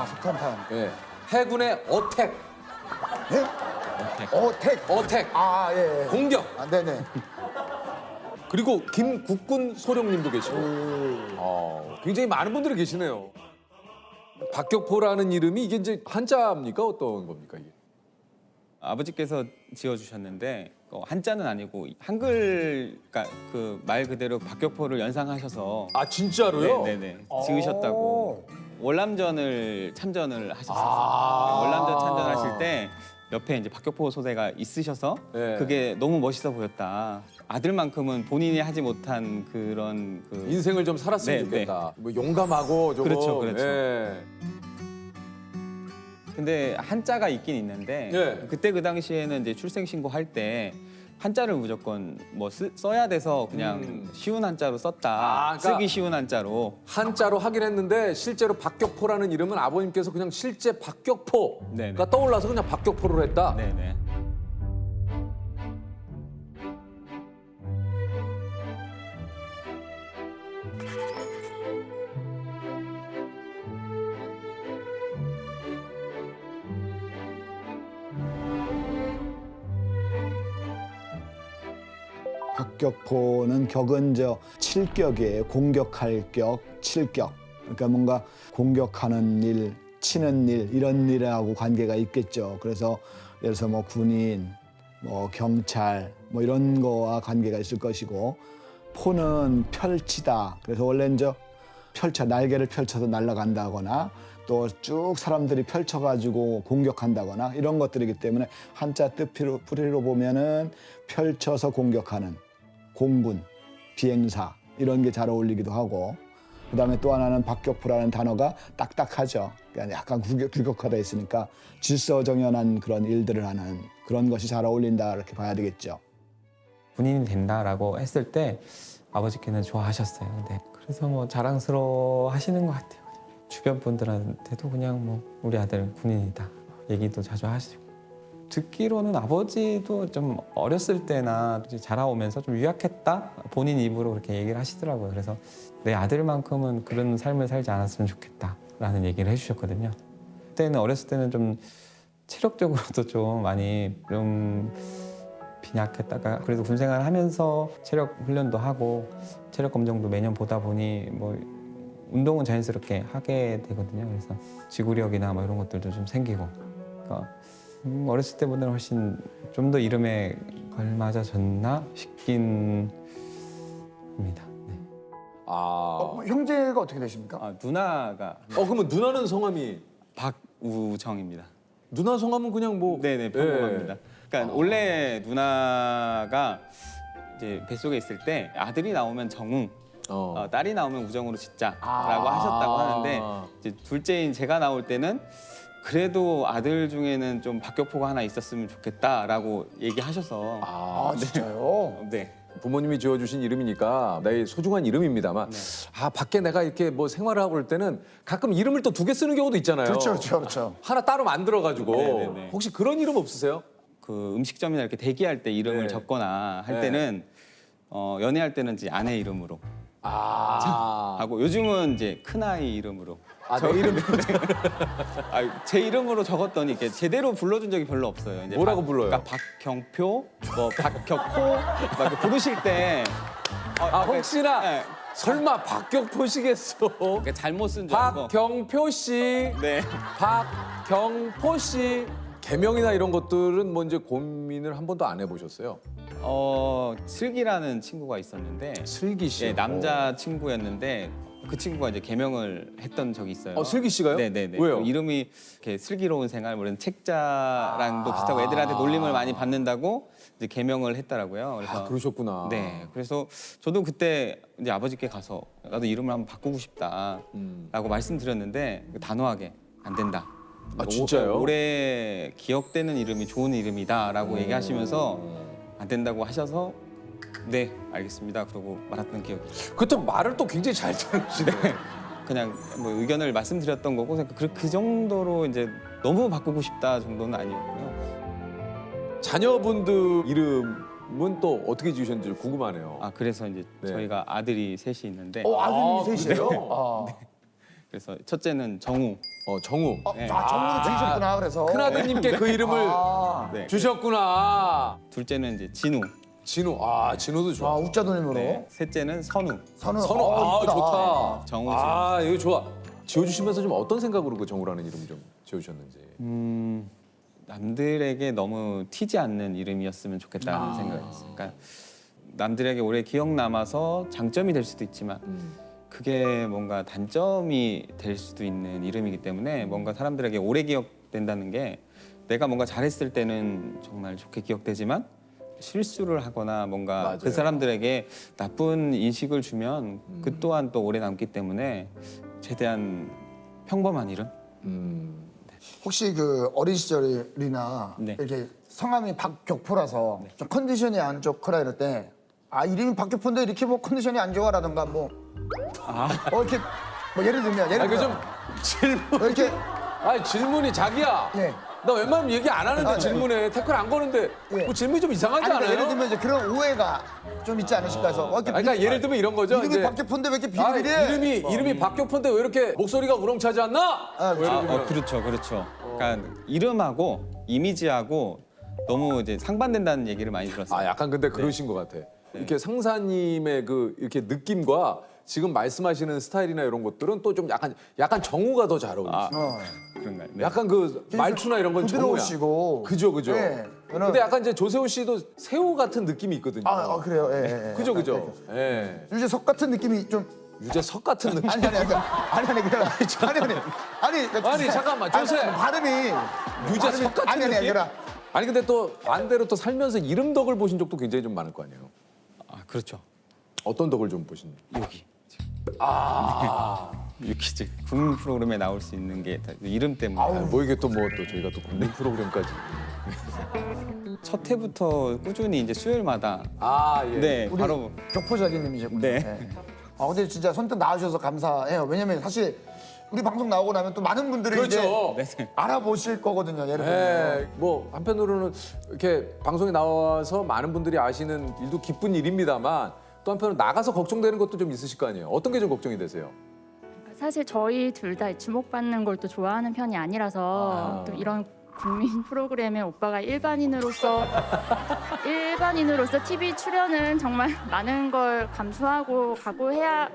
S1: 석탄탄.
S2: 예. 해군의 어택, 어택,
S1: 예.
S2: 공격.
S1: 네네.
S2: 그리고 김국군 소령님도 계시고, 굉장히 많은 분들이 계시네요. 박격포라는 이름이 이게 이제 한자입니까? 어떤 겁니까 이게?
S13: 아버지께서 지어주셨는데 한자는 아니고 한글, 그러니까 그 말 그대로 박격포를 연상하셔서
S2: 아 진짜로요?
S13: 네네 지으셨다고. 월남전을 참전을 하셨어요. 월남전 참전하실 때 옆에 이제 박격포 소대가 있으셔서
S2: 네.
S13: 그게 너무 멋있어 보였다. 아들만큼은 본인이 하지 못한 그런 그
S2: 인생을 좀 살았으면 좋겠다. 뭐 용감하고 조금.
S13: 그렇죠.
S2: 예.
S13: 근데 한자가 있긴 있는데
S2: 예.
S13: 그때 그 당시에는 이제 출생 신고할 때 한자를 무조건 뭐 써야 돼서 그냥 쉬운 한자로 썼다.
S2: 그러니까
S13: 쓰기 쉬운 한자로.
S2: 한자로 하긴 했는데 실제로 박격포라는 이름은 아버님께서 그냥 실제 박격포가
S13: 네네.
S2: 떠올라서 그냥 박격포로 했다.
S13: 네네.
S11: 박격포는 격은 7격이에요. 공격할 격, 7격. 그러니까 뭔가 공격하는 일, 치는 일 이런 일하고 관계가 있겠죠. 그래서 예를 들어서 뭐 군인, 뭐 경찰 뭐 이런 거와 관계가 있을 것이고, 포는 펼치다. 그래서 원래 날개를 펼쳐서 날아간다거나 또 쭉 사람들이 펼쳐가지고 공격한다거나 이런 것들이기 때문에 한자 뜻풀이로 보면은 펼쳐서 공격하는 공군, 비행사 이런 게 잘 어울리기도 하고, 그다음에 또 하나는 박격포라는 단어가 딱딱하죠. 그러니까 약간 규격화돼 있으니까 질서정연한 그런 일들을 하는 그런 것이 잘 어울린다 이렇게 봐야 되겠죠.
S14: 군인이 된다라고 했을 때 아버지께는 좋아하셨어요. 근데 그래서 뭐 자랑스러워 하시는 것 같아요. 주변 분들한테도 그냥 뭐 우리 아들 군인이다 얘기도 자주 하시고. 듣기로는 아버지도 좀 어렸을 때나 자라오면서 좀 유약했다? 본인 입으로 그렇게 얘기를 하시더라고요. 그래서 내 아들만큼은 그런 삶을 살지 않았으면 좋겠다라는 얘기를 해주셨거든요. 그때는 어렸을 때는 좀 체력적으로도 좀 많이 좀 빈약했다가 그래도 군 생활을 하면서 체력 훈련도 하고 체력 검정도 매년 보다 보니 뭐 운동은 자연스럽게 하게 되거든요. 그래서 지구력이나 뭐 이런 것들도 좀 생기고. 그러니까 어렸을 때보다는 훨씬 좀 더 이름에 걸맞아졌나 싶긴 합니다. 네.
S1: 형제가 어떻게 되십니까?
S13: 아, 누나가
S2: 그러면 누나는 성함이
S13: 박우정입니다.
S2: 누나 성함은 그냥 뭐
S13: 네네 평범합니다. 그러니까 원래 누나가 이제 뱃속에 있을 때 아들이 나오면 정웅, 딸이 나오면 우정으로 짓자라고 하셨다고 하는데 이제 둘째인 제가 나올 때는 그래도 아들 중에는 좀 박격포가 하나 있었으면 좋겠다라고 얘기하셔서
S1: 진짜요?
S13: 네.
S2: 부모님이 지어주신 이름이니까 나의 소중한 이름입니다만 밖에 내가 이렇게 뭐 생활을 하고 그럴 때는 가끔 이름을 또 2개 쓰는 경우도 있잖아요.
S1: 그렇죠.
S2: 하나 따로 만들어가지고
S13: 네네네.
S2: 혹시 그런 이름 없으세요?
S13: 그 음식점이나 이렇게 대기할 때 이름을 적거나 할 때는 연애할 때는 이제 아내 이름으로 하고 요즘은 이제 큰아이 이름으로
S2: 내 이름
S13: 제 이름으로 적었더니 이렇게 제대로 불러준 적이 별로 없어요. 이제
S2: 뭐라고 불러요?
S13: 그러니까 박경표, 뭐 박격포 막 이렇게 부르실 때
S2: 혹시나
S13: 네.
S2: 설마 박격포시겠어?
S13: 그러니까 잘못 쓴 줄 알고
S2: 박경표 씨,
S13: 네.
S2: 박경포 씨 개명이나 이런 것들은 뭐 이제 고민을 한 번도 안 해보셨어요?
S13: 슬기라는 친구가 있었는데
S2: 슬기 씨.
S13: 네, 남자 친구였는데 그 친구가 이제 개명을 했던 적이 있어요.
S2: 슬기 씨가요?
S13: 네네네.
S2: 왜요?
S13: 그 이름이 이렇게 슬기로운 생활, 뭐 이런 책자랑도 비슷하고 애들한테 놀림을 많이 받는다고 이제 개명을 했더라고요. 그래서
S2: 그러셨구나.
S13: 네. 그래서 저도 그때 이제 아버지께 가서 나도 이름을 한번 바꾸고 싶다라고 말씀드렸는데 단호하게 안 된다.
S2: 진짜요?
S13: 오래 기억되는 이름이 좋은 이름이다라고 얘기하시면서 안 된다고 하셔서 네 알겠습니다. 그러고 말았던 기억이.
S2: 그때 말을 또 굉장히 잘 들으시네.
S13: 그냥 뭐 의견을 말씀드렸던 거고 그 정도로 이제 너무 바꾸고 싶다 정도는 아니었고요.
S2: 자녀분들 이름은 또 어떻게 지으셨는지 궁금하네요.
S13: 그래서 이제 저희가 아들이 셋이 있는데.
S1: 아들이 셋이에요?
S13: 네. 그래서 첫째는 정우.
S2: 정우.
S13: 네.
S1: 정우로 지으셨구나 그래서.
S2: 큰아드님께 그 이름을
S13: 네.
S2: 주셨구나.
S13: 둘째는 이제 진우.
S2: 진우. 진우도 좋아.
S1: 웃자도님으로.
S13: 네. 셋째는 선우.
S1: 선우.
S2: 이쁘다. 좋다.
S13: 정우.
S2: 이거 좋아. 지어주시면서 좀 어떤 생각으로 그 정우라는 이름 좀 지어주셨는지.
S13: 남들에게 너무 튀지 않는 이름이었으면 좋겠다는 생각이 있어요. 그러니까 남들에게 오래 기억 남아서 장점이 될 수도 있지만 그게 뭔가 단점이 될 수도 있는 이름이기 때문에 뭔가 사람들에게 오래 기억된다는 게 내가 뭔가 잘했을 때는 정말 좋게 기억되지만 실수를 하거나 뭔가
S2: 맞아요.
S13: 그 사람들에게 나쁜 인식을 주면 그 또한 또 오래 남기 때문에 최대한 평범한 이름?
S1: 혹시 그 어린 시절이나
S13: 네.
S1: 이렇게 성함이 박격포라서 좀 컨디션이 안 좋거나 이럴 때 이름이 박격포인데 이렇게 뭐 컨디션이 안 좋아라든가 뭐 이렇게 뭐 예를 들면
S2: 좀 질문.
S1: 이렇게
S2: 질문이 자기야.
S1: 예.
S2: 나 웬만하면 얘기 안 하는데
S1: 네.
S2: 질문에 태클 안 거는데
S1: 예.
S2: 뭐 질문이 좀 이상하지 않아요?
S1: 그러니까 예를 들면 이제 그런 오해가 좀 있지 않으실까 해서
S2: 그러니까 예를 들면 이런 거죠.
S1: 이름이
S2: 이제
S1: 박격포인데 왜 이렇게 비리비리해?
S2: 이름이 박격포인데 왜 이렇게 목소리가 우렁차지 않나?
S13: 그렇죠. 그러니까 이름하고 이미지하고 너무 이제 상반된다는 얘기를 많이 들었어요.
S2: 약간 근데 그러신 것 같아. 이렇게 상사님의 그 이렇게 느낌과 지금 말씀하시는 스타일이나 이런 것들은 또 좀 약간 정우가 더 잘 어울리시죠.
S13: 그런가요? 네.
S2: 약간 그 말투나 이런 건 정우야.
S1: 부드러우시고.
S2: 그죠.
S1: 네.
S2: 근데 약간 이제 조세호 씨도 새우 같은 느낌이 있거든요.
S1: 그래요. 예.
S2: 그죠. 예.
S1: 유재석 같은 느낌이 좀
S2: 유재석 같은 느낌.
S1: 아니
S2: 잠깐만 조세.
S1: 발음이
S2: 유재석 같은 느낌.
S1: 아니라
S2: 아니 근데 또 반대로 또 살면서 이름 덕을 보신 적도 굉장히 좀 많을 거 아니에요.
S13: 그렇죠.
S2: 어떤 덕을 좀 보신?
S13: 여기. 유퀴즈 국민 프로그램에 나올 수 있는 게 다 이름 때문에.
S2: 뭐 이게 또 저희가 또 국민 프로그램까지.
S13: 첫 해부터 꾸준히 이제 수요일마다.
S2: 예.
S13: 네,
S1: 우리
S13: 바로
S1: 격포자기님이시군요.
S13: 네.
S1: 근데 진짜 선뜻 나와주셔서 감사해요. 왜냐면 사실 우리 방송 나오고 나면 또 많은 분들이
S2: 그렇죠.
S1: 이제 알아보실 거거든요. 예를 들면.
S2: 뭐 한편으로는 이렇게 방송에 나와서 많은 분들이 아시는 일도 기쁜 일입니다만 또 한편으로 나가서 걱정되는 것도 좀 있으실 거 아니에요. 어떤 게 좀 걱정이 되세요?
S15: 사실 저희 둘 다 주목받는 걸 또 좋아하는 편이 아니라서 또 이런 국민 프로그램에 오빠가 일반인으로서 TV 출연은 정말 많은 걸 감수하고 각오해야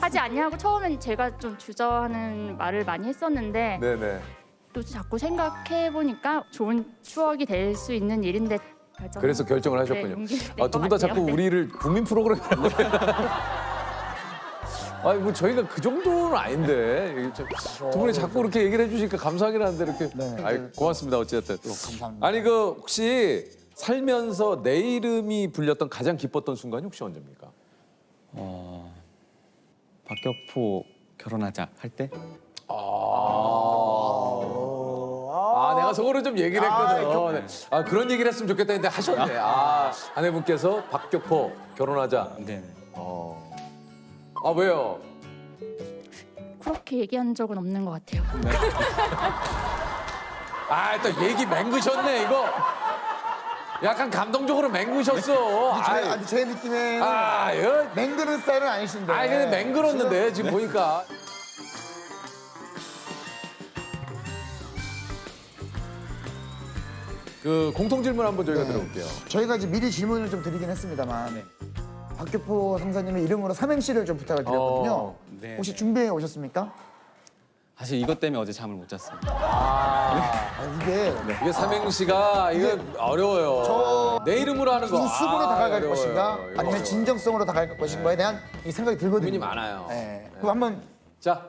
S15: 하지 않냐고 처음엔 제가 좀 주저하는 말을 많이 했었는데
S2: 네네.
S15: 또 자꾸 생각해 보니까 좋은 추억이 될 수 있는 일인데
S2: 그래서 결정을
S15: 네,
S2: 하셨군요.
S15: 용기를 낼
S2: 두
S15: 것
S2: 분 다 자꾸
S15: 같아요. 네.
S2: 우리를 국민 프로그램이라고 그래요. 아니 뭐 저희가 그 정도는 아닌데 두 분이 자꾸 그렇게 얘기를 해주시니까 감사하긴 한데 이렇게. 아이, 고맙습니다 어쨌든.
S1: 감사합니다.
S2: 아니 그 혹시 살면서 내 이름이 불렸던 가장 기뻤던 순간이 혹시 언제입니까?
S13: 박격포 결혼하자 할 때?
S2: 내가 속으로 좀 얘기를 했거든. 그런 얘기를 했으면 좋겠다 했는데 하셨네. 아내분께서 박격포 결혼하자.
S13: 네.
S2: 왜요?
S15: 그렇게 얘기한 적은 없는 것 같아요.
S2: 또 얘기 맹그셨네 이거. 약간 감동적으로 맹그셨어.
S1: 제 느낌에는
S2: 이거
S1: 맹그는 스타일은 아니신데.
S2: 근데 맹그렀는데 지금 보니까. 그 공통 질문 한번 저희가 들어볼게요.
S1: 저희가 이제 미리 질문을 좀 드리긴 했습니다만 박격포 상사님의 이름으로 삼행시를 좀 부탁을 드렸거든요.
S13: 네.
S1: 혹시 준비해 오셨습니까?
S13: 사실 이것 때문에 어제 잠을 못 잤습니다.
S1: 이게
S2: 삼행시가 이거 어려워요. 내 이름으로 하는 거.
S1: 수습으로 다가갈
S2: 어려워요.
S1: 것인가
S2: 이거
S1: 아니면
S2: 어려워요.
S1: 진정성으로 다가갈 것인가에 대한 이 생각이 들거든요.
S2: 고민이 많아요.
S1: 그럼 한번
S2: 자,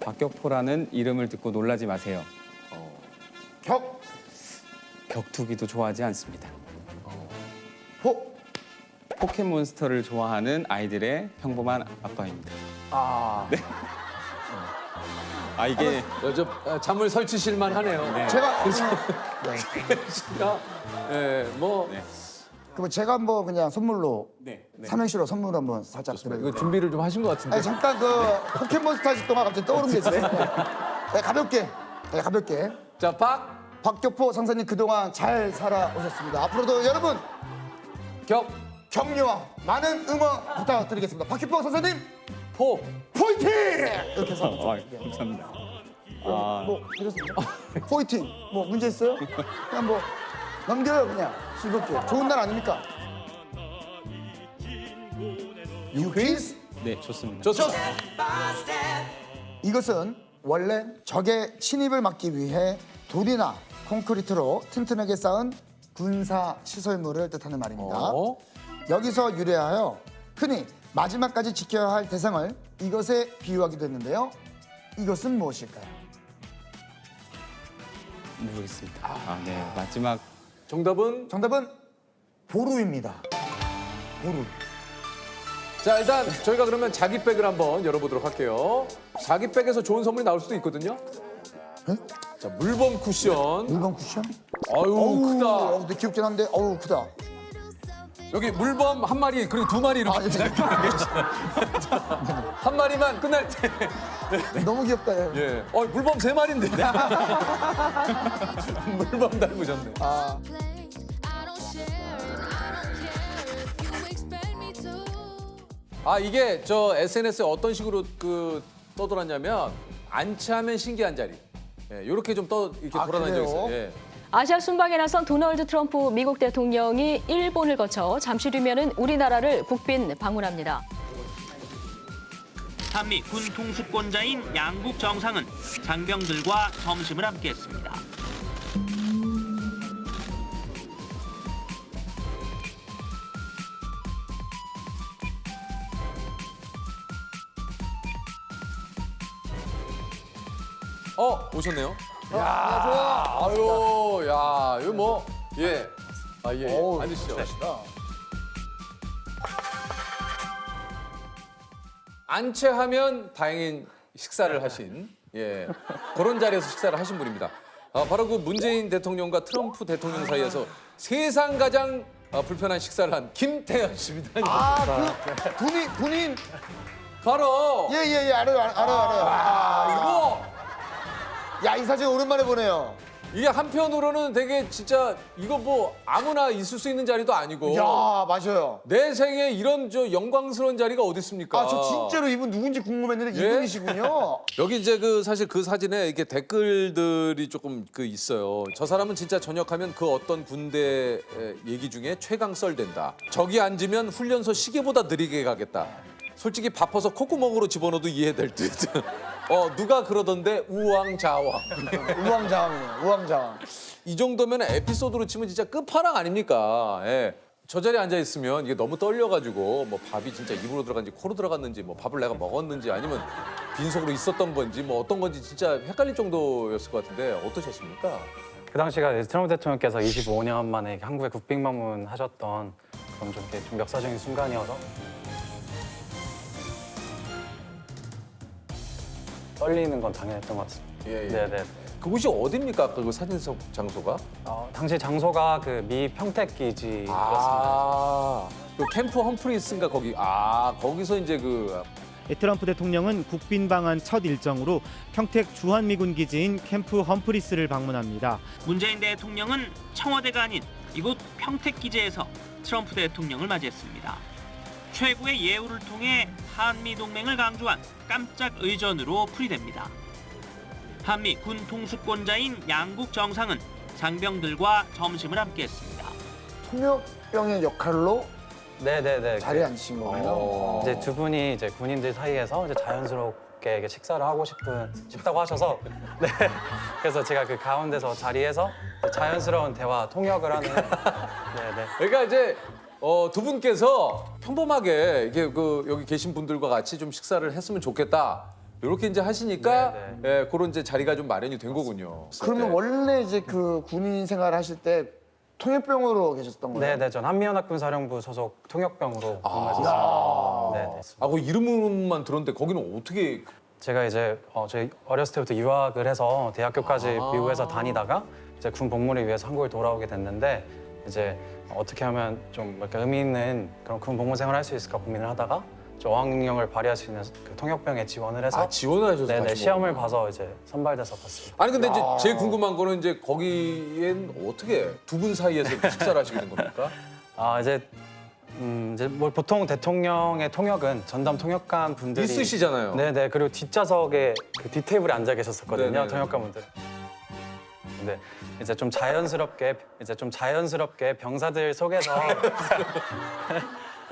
S13: 박격포라는 이름을 듣고 놀라지 마세요. 격투기도 좋아하지 않습니다. 포켓몬스터를 좋아하는 아이들의 평범한 아빠입니다. 네. 이게
S2: 잠을 설치실만 하네요.
S1: 제가 그럼 제가 한번 그냥 선물로 삼행시로 선물 한번 살짝 드려요.
S2: 이거 준비를 좀 하신 것 같은데.
S1: 잠깐 그 포켓몬스터 하실 동안 갑자기 떠오른 게 있어요. 가볍게.
S2: 자,
S1: 박격포 상사님 그동안 잘 살아오셨습니다. 앞으로도 여러분 격려와 많은 응원 부탁드리겠습니다. 박격포 상사님 포이팅! 이렇게 해서
S13: 감사합니다.
S1: 이렇습니다. 포이팅. 문제 있어요? 그냥 넘겨요 그냥 즐겁게. 좋은 날 아닙니까? 유퀴즈?
S13: 네, 좋습니다.
S1: 이것은 원래 적의 침입을 막기 위해 돌이나 콘크리트로 튼튼하게 쌓은 군사 시설물을 뜻하는 말입니다. 여기서 유래하여 흔히 마지막까지 지켜야 할 대상을 이것에 비유하기도 했는데요. 이것은 무엇일까요?
S13: 모르겠습니다. 네, 마지막
S1: 정답은 보루입니다. 보루.
S2: 자, 일단 저희가 그러면 자기백을 한번 열어보도록 할게요. 자기백에서 좋은 선물이 나올 수도 있거든요. 자, 물범 쿠션.
S1: 물범 쿠션?
S2: 아유, 크다.
S1: 근데 귀엽긴 한데, 크다.
S2: 여기 물범 한 마리, 그리고 두 마리 이렇게. 한 마리만 끝날 때.
S1: 너무 귀엽다.
S2: 예. 물범 세 마리인데. 물범 닮으셨네. 이게 저 SNS에 어떤 식으로 떠돌았냐면 안치하면 신기한 자리. 이렇게 좀 이렇게 돌아다니고 있어요. 예.
S16: 아시아 순방에 나선 도널드 트럼프 미국 대통령이 일본을 거쳐 잠시 뒤면은 우리나라를 국빈 방문합니다.
S17: 한미 군 통수권자인 양국 정상은 장병들과 점심을 함께했습니다.
S2: 오셨네요.
S1: 좋아.
S2: 아유, 야, 이거 예. 앉으시죠. 안채하면 다행인 식사를 하신, 그런 자리에서 식사를 하신 분입니다. 바로 그 문재인 대통령과 트럼프 대통령 사이에서 세상 가장 불편한 식사를 한 김태현 씨입니다.
S1: 군인.
S2: 바로.
S1: 알아요. 이거. 이 사진 오랜만에 보네요.
S2: 이게 한편으로는 되게 진짜 이거 아무나 있을 수 있는 자리도 아니고.
S1: 맞아요.
S2: 내 생에 이런 영광스러운 자리가 어디 있습니까?
S1: 저 진짜로 이분 누군지 궁금했는데 이분이시군요.
S2: 여기 이제 사실 그 사진에 이렇게 댓글들이 조금 있어요. 저 사람은 진짜 전역하면 그 어떤 군대 얘기 중에 최강썰 된다. 저기 앉으면 훈련소 시계보다 느리게 가겠다. 솔직히 바빠서 콧구멍으로 집어넣어도 이해될 듯. 누가 그러던데 우왕좌왕.
S1: 우왕좌왕이네요. 우왕좌왕.
S2: 이 정도면 에피소드로 치면 진짜 끝판왕 아닙니까? 예. 저 자리에 앉아 있으면 이게 너무 떨려가지고 뭐 밥이 진짜 입으로 들어갔는지 코로 들어갔는지 뭐 밥을 내가 먹었는지 아니면 빈속으로 있었던 건지 뭐 어떤 건지 진짜 헷갈릴 정도였을 것 같은데 어떠셨습니까?
S18: 그 당시가 트럼프 대통령께서 25년 만에 한국에 국빈 방문하셨던 그런 좀 역사적인 순간이어서 떨리는 건 당연했던 것 같습니다.
S2: 예, 예.
S18: 네네.
S2: 그곳이 어디입니까? 그 사진 속 장소가?
S18: 당시 장소가 그 미 평택 기지였습니다.
S2: 그 캠프 험프리스인가 거기. 거기서 이제 그
S19: 트럼프 대통령은 국빈 방한 첫 일정으로 평택 주한미군 기지인 캠프 험프리스를 방문합니다.
S17: 문재인 대통령은 청와대가 아닌 이곳 평택 기지에서 트럼프 대통령을 맞이했습니다. 최고의 예우를 통해 한미 동맹을 강조한 깜짝 의전으로 풀이됩니다. 한미 군 통수권자인 양국 정상은 장병들과 점심을 함께했습니다.
S1: 통역병의 역할로
S18: 네네네.
S1: 자리에 앉으신 거군요.
S18: 이제 두 분이 이제 군인들 사이에서 이제 자연스럽게 이렇게 식사를 하고 싶다고 하셔서 네. 그래서 제가 그 가운데서 자리에서 자연스러운 대화 통역을 하는. 네네.
S2: 그러니까 이제 두 분께서 평범하게 이게 그 여기 계신 분들과 같이 좀 식사를 했으면 좋겠다. 이렇게 이제 하시니까 예, 그런 이제 자리가 좀 마련이 된 거군요.
S1: 그러면 원래 이제 그 군인 생활 하실 때 통역병으로 계셨던 거예요?
S18: 네네. 전 한미연합군사령부 소속 통역병으로 근무했었습니다. 네네.
S2: 그 이름만 들었는데 거기는 어떻게?
S18: 제가 이제 저희 어렸을 때부터 유학을 해서 대학교까지 미국에서 다니다가 이제 군 복무를 위해서 한국에 돌아오게 됐는데 이제 어떻게 하면 좀 이렇게 의미 있는 그런 군 복무 생활을 할 수 있을까 고민을 하다가 어학능력을 발휘할 수 있는 그 통역병에 지원을 해서
S2: 지원을 하셔서
S18: 네네
S2: 가시고.
S18: 시험을 봐서 이제 선발돼서 갔습니다.
S2: 아니 근데 이제 제일 궁금한 거는 이제 거기엔 어떻게 두 분 사이에서 식사를 하시게 된 겁니까?
S18: 이제 뭐 보통 대통령의 통역은 전담 통역관 분들이
S2: 있으시잖아요.
S18: 네네. 그리고 뒷좌석에 그 뒷테이블에 앉아 계셨었거든요.
S2: 네네네.
S18: 통역관 분들. 근데 이제 좀 자연스럽게 병사들 속에서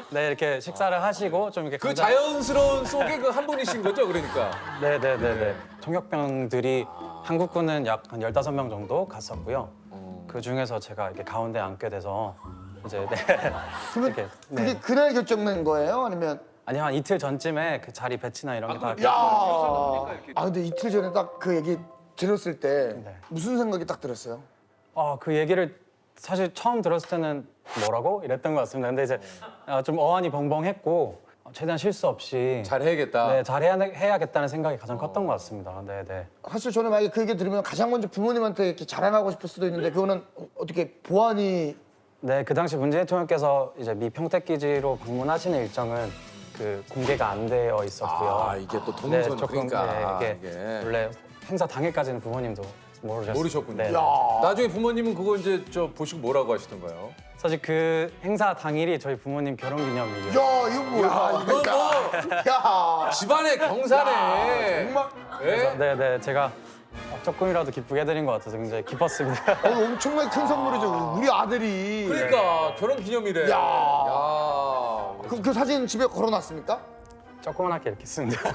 S18: 네 이렇게 식사를 하시고 좀 이렇게
S2: 그 자연스러운 속에 그 한 분이신 거죠, 그러니까.
S18: 네네네네. 통역병들이 한국군은 약 한 15명 정도 갔었고요. 그 중에서 제가 이렇게 가운데 앉게 돼서 이제
S1: 그러면 그게 그날 결정된 거예요? 아니면?
S18: 아니 한 이틀 전쯤에 그 자리 배치나 이런 게 다.
S1: 근데 이틀 전에 딱 그 얘기 들었을 때 무슨 생각이 딱 들었어요?
S18: 그 얘기를 사실 처음 들었을 때는 뭐라고? 이랬던 것 같습니다. 근데 이제 좀 어안이 벙벙했고 최대한 실수 없이
S2: 잘해야겠다.
S18: 네, 잘해야겠다는 생각이 가장 컸던 것 같습니다. 네네.
S1: 사실 저는 만약에 그 얘기 들으면 가장 먼저 부모님한테 이렇게 자랑하고 싶을 수도 있는데 그거는 어떻게 보안이
S18: 네, 그 당시 문재인 대통령께서 이제 미 평택 기지로 방문하시는 일정은 그 공개가 안 되어 있었고요.
S2: 이게 또 동선
S18: 조금
S2: 그러니까
S18: 이게
S2: 이게.
S18: 원래 행사 당일까지는 부모님도
S2: 모르셨군요.
S18: 네.
S2: 나중에 부모님은 그거 이제 보시고 뭐라고 하시던가요?
S18: 사실 그 행사 당일이 저희 부모님 결혼기념일이에요.
S1: 야, 이거 뭐야?
S2: 이거 뭐 집안의 경사네.
S1: 정말.
S18: 그래서 네네 제가 조금이라도 기쁘게 해드린 것 같아서 굉장히 기뻤습니다.
S1: 엄청나게 큰 선물이죠. 우리 아들이.
S2: 그러니까 결혼기념일에.
S1: 야. 그 사진 집에 걸어놨습니까?
S18: 조그맣게 이렇게 씁니다.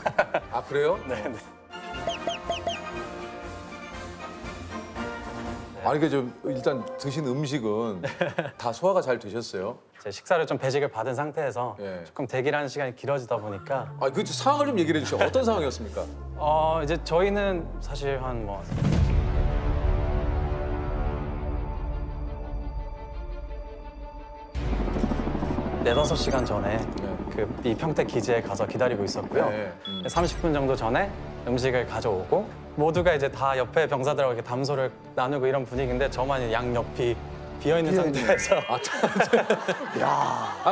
S2: 아 그래요?
S18: 네네.
S2: 아니 그 좀 일단 드신 음식은 다 소화가 잘 되셨어요?
S18: 제 식사를 좀 배식을 받은 상태에서 조금 대기를 하는 시간이 길어지다 보니까
S2: 그 상황을 좀 얘기를 해주세요. 어떤 상황이었습니까?
S18: 이제 저희는 사실 한 뭐 4~5시간 전에 그 이 평택 기지에 가서 기다리고 있었고요. 30분 정도 전에 음식을 가져오고 모두가 이제 다 옆에 병사들하고 이렇게 담소를 나누고 이런 분위기인데 저만 양옆이 비어있는 상태에서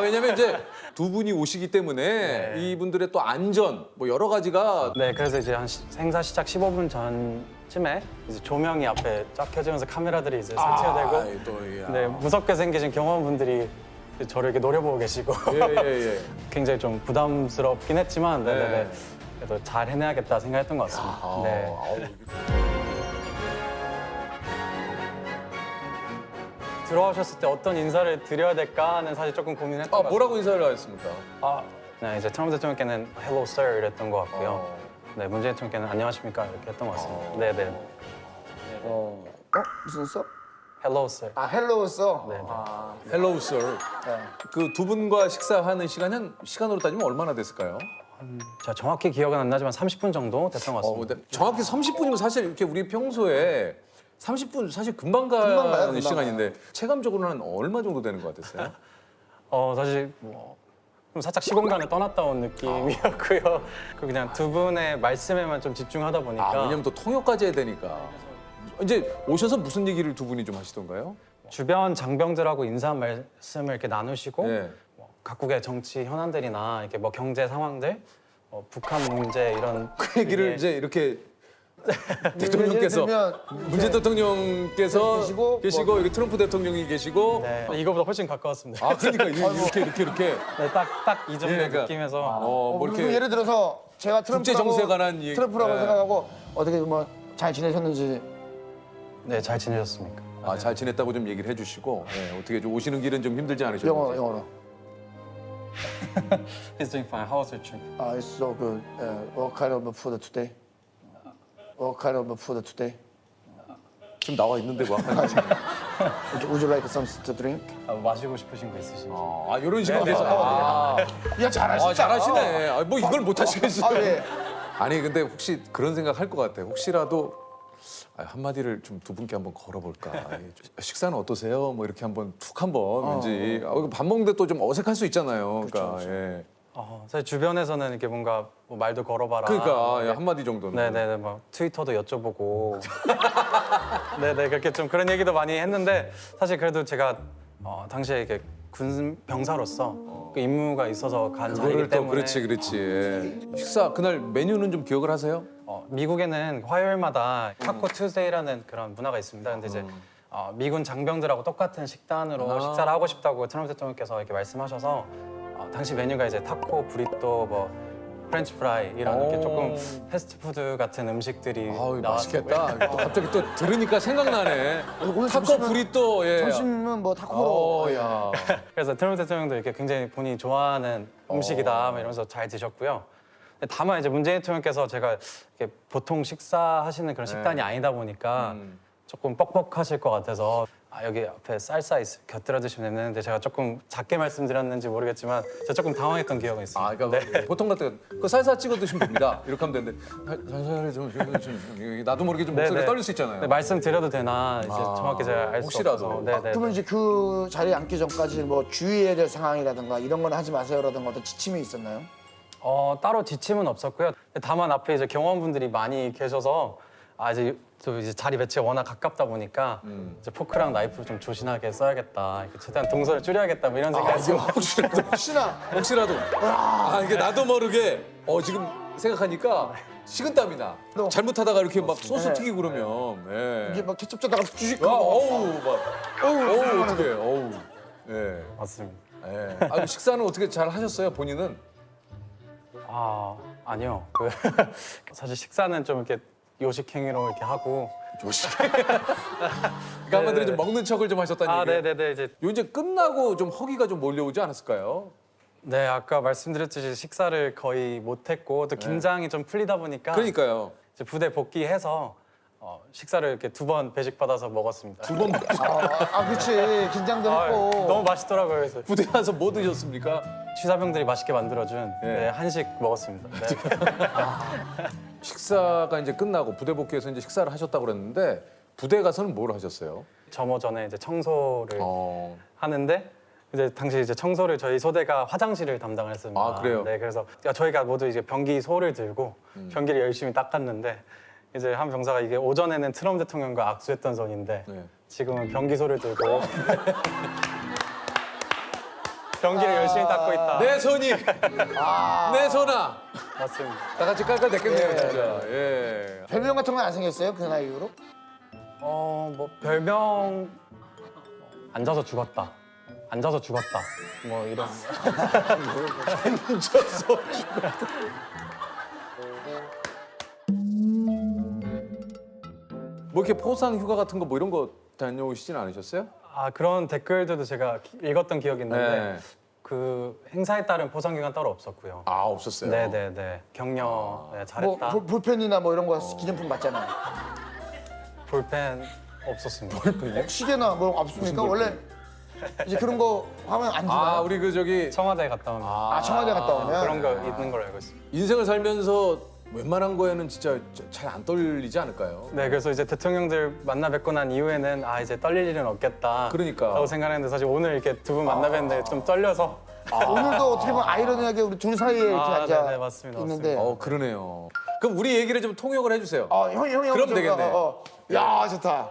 S2: 왜냐면 이제 두 분이 오시기 때문에 이분들의 또 안전 뭐 여러 가지가
S18: 네, 그래서 이제 한 행사 시작 15분 전쯤에 이제 조명이 앞에 쫙 켜지면서 카메라들이 이제 설치되고 네, 무섭게 생기신 경호원분들이 저를 이렇게 노려보고 계시고 굉장히 좀 부담스럽긴 했지만 네네네. 그래도 잘 해내야겠다 생각했던 것 같습니다. 네. 들어오셨을 때 어떤 인사를 드려야 될까는 사실 조금 고민했던 것 같아요.
S2: 뭐라고 인사를 하셨습니까?
S18: 네, 이제 트럼프 대통령께는 Hello, sir 이랬던 것 같고요. 네, 문재인 대통령께는 안녕하십니까 이렇게 했던 것 같습니다. 네네.
S1: 무슨 써?
S18: Hello, sir.
S1: 아, 헬로우 써?
S18: 네.
S2: 헬로우 썰. 그 두 분과 식사하는 시간은 시간으로 따지면 얼마나 됐을까요?
S18: 제가 정확히 기억은 안 나지만 30분 정도 됐던 것 같습니다.
S2: 정확히 30분이면 사실 이렇게 우리 평소에 30분 사실 금방 가는
S1: 금방 가요, 금방
S2: 시간인데 체감적으로는 얼마 정도 되는 것 같았어요?
S18: 사실 좀 살짝 시공간을 떠났다 온 느낌이었고요. 그냥 두 분의 말씀에만 좀 집중하다 보니까.
S2: 왜냐면 또 통역까지 해야 되니까. 이제 오셔서 무슨 얘기를 두 분이 좀 하시던가요?
S18: 주변 장병들하고 인사 말씀을 이렇게 나누시고
S2: 네.
S18: 각국의 정치 현안들이나 이렇게 뭐 경제 상황들, 북한 문제 이런
S2: 그 얘기를 이제 이렇게 대통령께서 문재인 대통령께서 계시고 여기 트럼프 대통령이 계시고
S18: 네, 이거보다 훨씬 가까웠습니다.
S2: 아 그러니까 이렇게
S18: 네, 딱 이 정도 느낌에서
S2: 뭐 이렇게
S1: 예를 들어서 제가
S2: 국제 정세에 관한
S1: 트럼프라고 생각하고 어떻게 뭐 잘 지내셨는지.
S18: 네, 잘 지내셨습니까?
S2: 잘 지냈다고 좀 얘기를 해주시고 어떻게 좀 오시는 길은 좀 힘들지 않으셨는지.
S1: 영어로.
S18: He's doing fine. How was your trip?
S1: It's so good. What kind of food today? What kind of food today?
S2: 좀 나와 있는데 뭐.
S1: Would you like something to drink?
S18: 마시고 싶으신 거 있으신지?
S2: 이런 식으로 해서.
S1: 야, 잘하시다.
S2: 잘하시네. 뭐 이걸 못 하시겠어요.
S1: 예.
S2: 아니 근데 혹시 그런 생각 할 것 같아요. 혹시라도 한마디를 좀 두 분께 한번 걸어볼까. 식사는 어떠세요? 뭐 이렇게 한번 툭 한번 왠지 밥 먹는데 또 좀 어색할 수 있잖아요. 그러니까 예.
S18: 사실 주변에서는 이렇게 뭔가 뭐 말도 걸어봐라.
S2: 그러니까 한마디 정도는.
S18: 네네네, 막 트위터도 여쭤보고. 네네, 그렇게 좀 그런 얘기도 많이 했는데 사실 그래도 제가 당시에 이렇게 군 병사로서 그 임무가 있어서 간 자리이기 때문에.
S2: 그렇지. 예. 식사 그날 메뉴는 좀 기억을 하세요?
S18: 미국에는 화요일마다 타코 투데이라는 그런 문화가 있습니다. 근데 이제 미군 장병들하고 똑같은 식단으로 식사를 하고 싶다고 트럼프 대통령께서 이렇게 말씀하셔서 당시 메뉴가 이제 타코, 브리또, 뭐 프렌치 프라이 이런 이렇게 조금 패스트푸드 같은 음식들이 나왔어요.
S2: 맛있겠다. 또 갑자기 또 들으니까 생각나네. 타코, 브리또. 예.
S1: 점심은 뭐 타코로.
S2: 야.
S18: 그래서 트럼프 대통령도 이렇게 굉장히 본인이 좋아하는 음식이다 막 이러면서 잘 드셨고요. 다만 이제 문재인 대통령께서 제가 이렇게 보통 식사하시는 그런 식단이 아니다 보니까 조금 뻑뻑하실 것 같아서 여기 앞에 쌀사 곁들여 드시면 되는데 제가 조금 작게 말씀드렸는지 모르겠지만 제가 조금 당황했던 기억은 있습니다.
S2: 그러니까 보통 같은 그 살살 찍어 드시면 됩니다. 이렇게 하면 되는데 살살 좀 나도 모르게 좀 목소리가 떨릴 수 있잖아요.
S18: 네, 말씀드려도 되나 이제 정확히 제가 알 수
S2: 혹시라도.
S18: 없어서. 네네.
S1: 그러면 이제 그 자리에 앉기 전까지 뭐 주의해야 될 상황이라든가 이런 건 하지 마세요라든가 어떤 지침이 있었나요?
S18: 따로 지침은 없었고요. 다만 앞에 이제 경호원분들이 많이 계셔서 이제 또 이제 자리 배치가 워낙 가깝다 보니까 이제 포크랑 나이프를 좀 조신하게 써야겠다. 이렇게 최대한 동선을 줄여야겠다. 뭐 이런 생각이
S2: 혹시라도. 이게 나도 모르게 지금 생각하니까 식은땀이 나. 잘못하다가 이렇게 막 소스 튀기고 그러면. 예.
S1: 이게 막 케첩 젓다가 주식.
S2: 어떻게? 예.
S18: 맞습니다.
S2: 예. 식사는 어떻게 잘 하셨어요, 본인은?
S18: 아니요. 사실 식사는 좀 이렇게 요식 행위로 이렇게 하고.
S2: 요식. 그러니까 한마디로 좀 먹는 척을 좀 하셨다는 얘기예요.
S18: 네네네. 이제
S2: 끝나고 좀 허기가 좀 몰려오지 않았을까요?
S18: 네, 아까 말씀드렸듯이 식사를 거의 못했고 또 긴장이 좀 풀리다 보니까.
S2: 그러니까요.
S18: 이제 부대 복귀해서 식사를 이렇게 2번 배식 받아서 먹었습니다.
S2: 2번?
S1: 그렇지. 긴장도 했고.
S18: 너무 맛있더라고요. 그래서
S2: 부대 가서 뭐 드셨습니까?
S18: 취사병들이 맛있게 만들어준 한식 먹었습니다. 네.
S2: 식사가 이제 끝나고 부대 복귀해서 이제 식사를 하셨다고 그랬는데 부대 가서는 뭘 하셨어요?
S18: 점호 전에 이제 청소를 하는데 이제 당시 이제 청소를 저희 소대가 화장실을 담당을 했습니다.
S2: 그래요?
S18: 네, 그래서 저희가 모두 이제 변기 소를 들고 변기를 열심히 닦았는데 이제 한 병사가 이게 오전에는 트럼프 대통령과 악수했던 손인데 지금은 변기 소를 들고 변기를 열심히 닦고 있다.
S2: 내 손이 내 손아.
S18: 맞습니다.
S2: 다 같이 깔깔댔겠네요, 진짜. 예.
S1: 별명 같은 건 안 생겼어요? 그 나이 이후로?
S18: 뭐 별명 앉아서 죽었다. 앉아서 죽었다. 뭐 이런.
S2: 앉아서 죽었다. 뭐 이렇게 포상 휴가 같은 거 뭐 이런 거 다녀오시진 않으셨어요?
S18: 그런 댓글들도 제가 읽었던 기억이 있는데 그 행사에 따른 보상 기간 따로 없었고요.
S2: 아 없었어요.
S18: 네네네. 격려 네, 잘했다.
S1: 뭐 볼펜이나 뭐 이런 거 기념품 받잖아요.
S18: 볼펜 없었습니다.
S1: 시계나 뭐 없습니까? 원래 이제 그런 거 하면 안 주나요?
S2: 아 우리 그 저기
S18: 청와대 갔다 오면
S1: 아, 청와대 갔다 오면?
S18: 그런 거 있는 걸로 알고 있습니다.
S2: 인생을 살면서 웬만한 거에는 진짜 잘 안 떨리지 않을까요?
S18: 네, 그래서 이제 대통령들 만나 뵙고 난 이후에는 아 이제 떨릴 일은 없겠다.
S2: 그러니까.
S18: 라고 생각했는데 사실 오늘 이렇게 두 분 만나 뵀는데 좀 떨려서.
S1: 오늘도 어떻게 보면 아이러니하게 우리 둘 사이에 이렇게 앉아
S18: 네네, 맞습니다.
S1: 있는데.
S2: 그러네요. 그럼 우리 얘기를 좀 통역을 해주세요.
S1: 형이
S2: 그럼 되겠네.
S1: 야 좋다.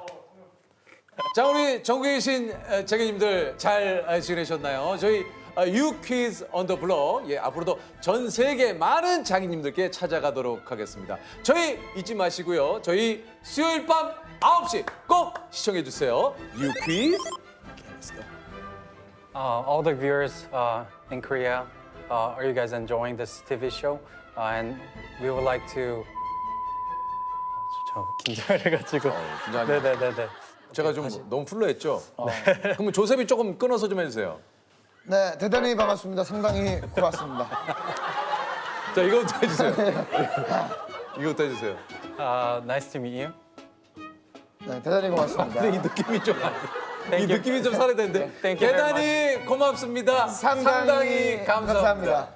S2: 자 우리 전국에 계신 자기님들 잘 지내셨나요? 저희 유퀴즈 on the block 앞으로도 전 세계 많은 자기님들께 찾아가도록 하겠습니다. 저희 잊지 마시고요. 저희 수요일 밤 9시 꼭 시청해 주세요. 유퀴즈.
S18: All the viewers in Korea, are you guys enjoying this TV show? And we would like to. 저 긴장해가지고. 네네네네.
S2: 제가 좀 너무 풀러했죠? 그러면 조셉이 조금 끊어서 좀 해주세요.
S1: 네, 대단히 반갑습니다. 상당히 고맙습니다.
S2: 자, 이것부터 해주세요. 이것부터 해주세요.
S18: Nice to meet you.
S1: 네, 대단히 고맙습니다.
S2: 근데 이 느낌이 좀 이 느낌이 좀 살아야 되는데.
S18: Thank you very
S2: 대단히 고맙습니다. 상당히 감사합니다.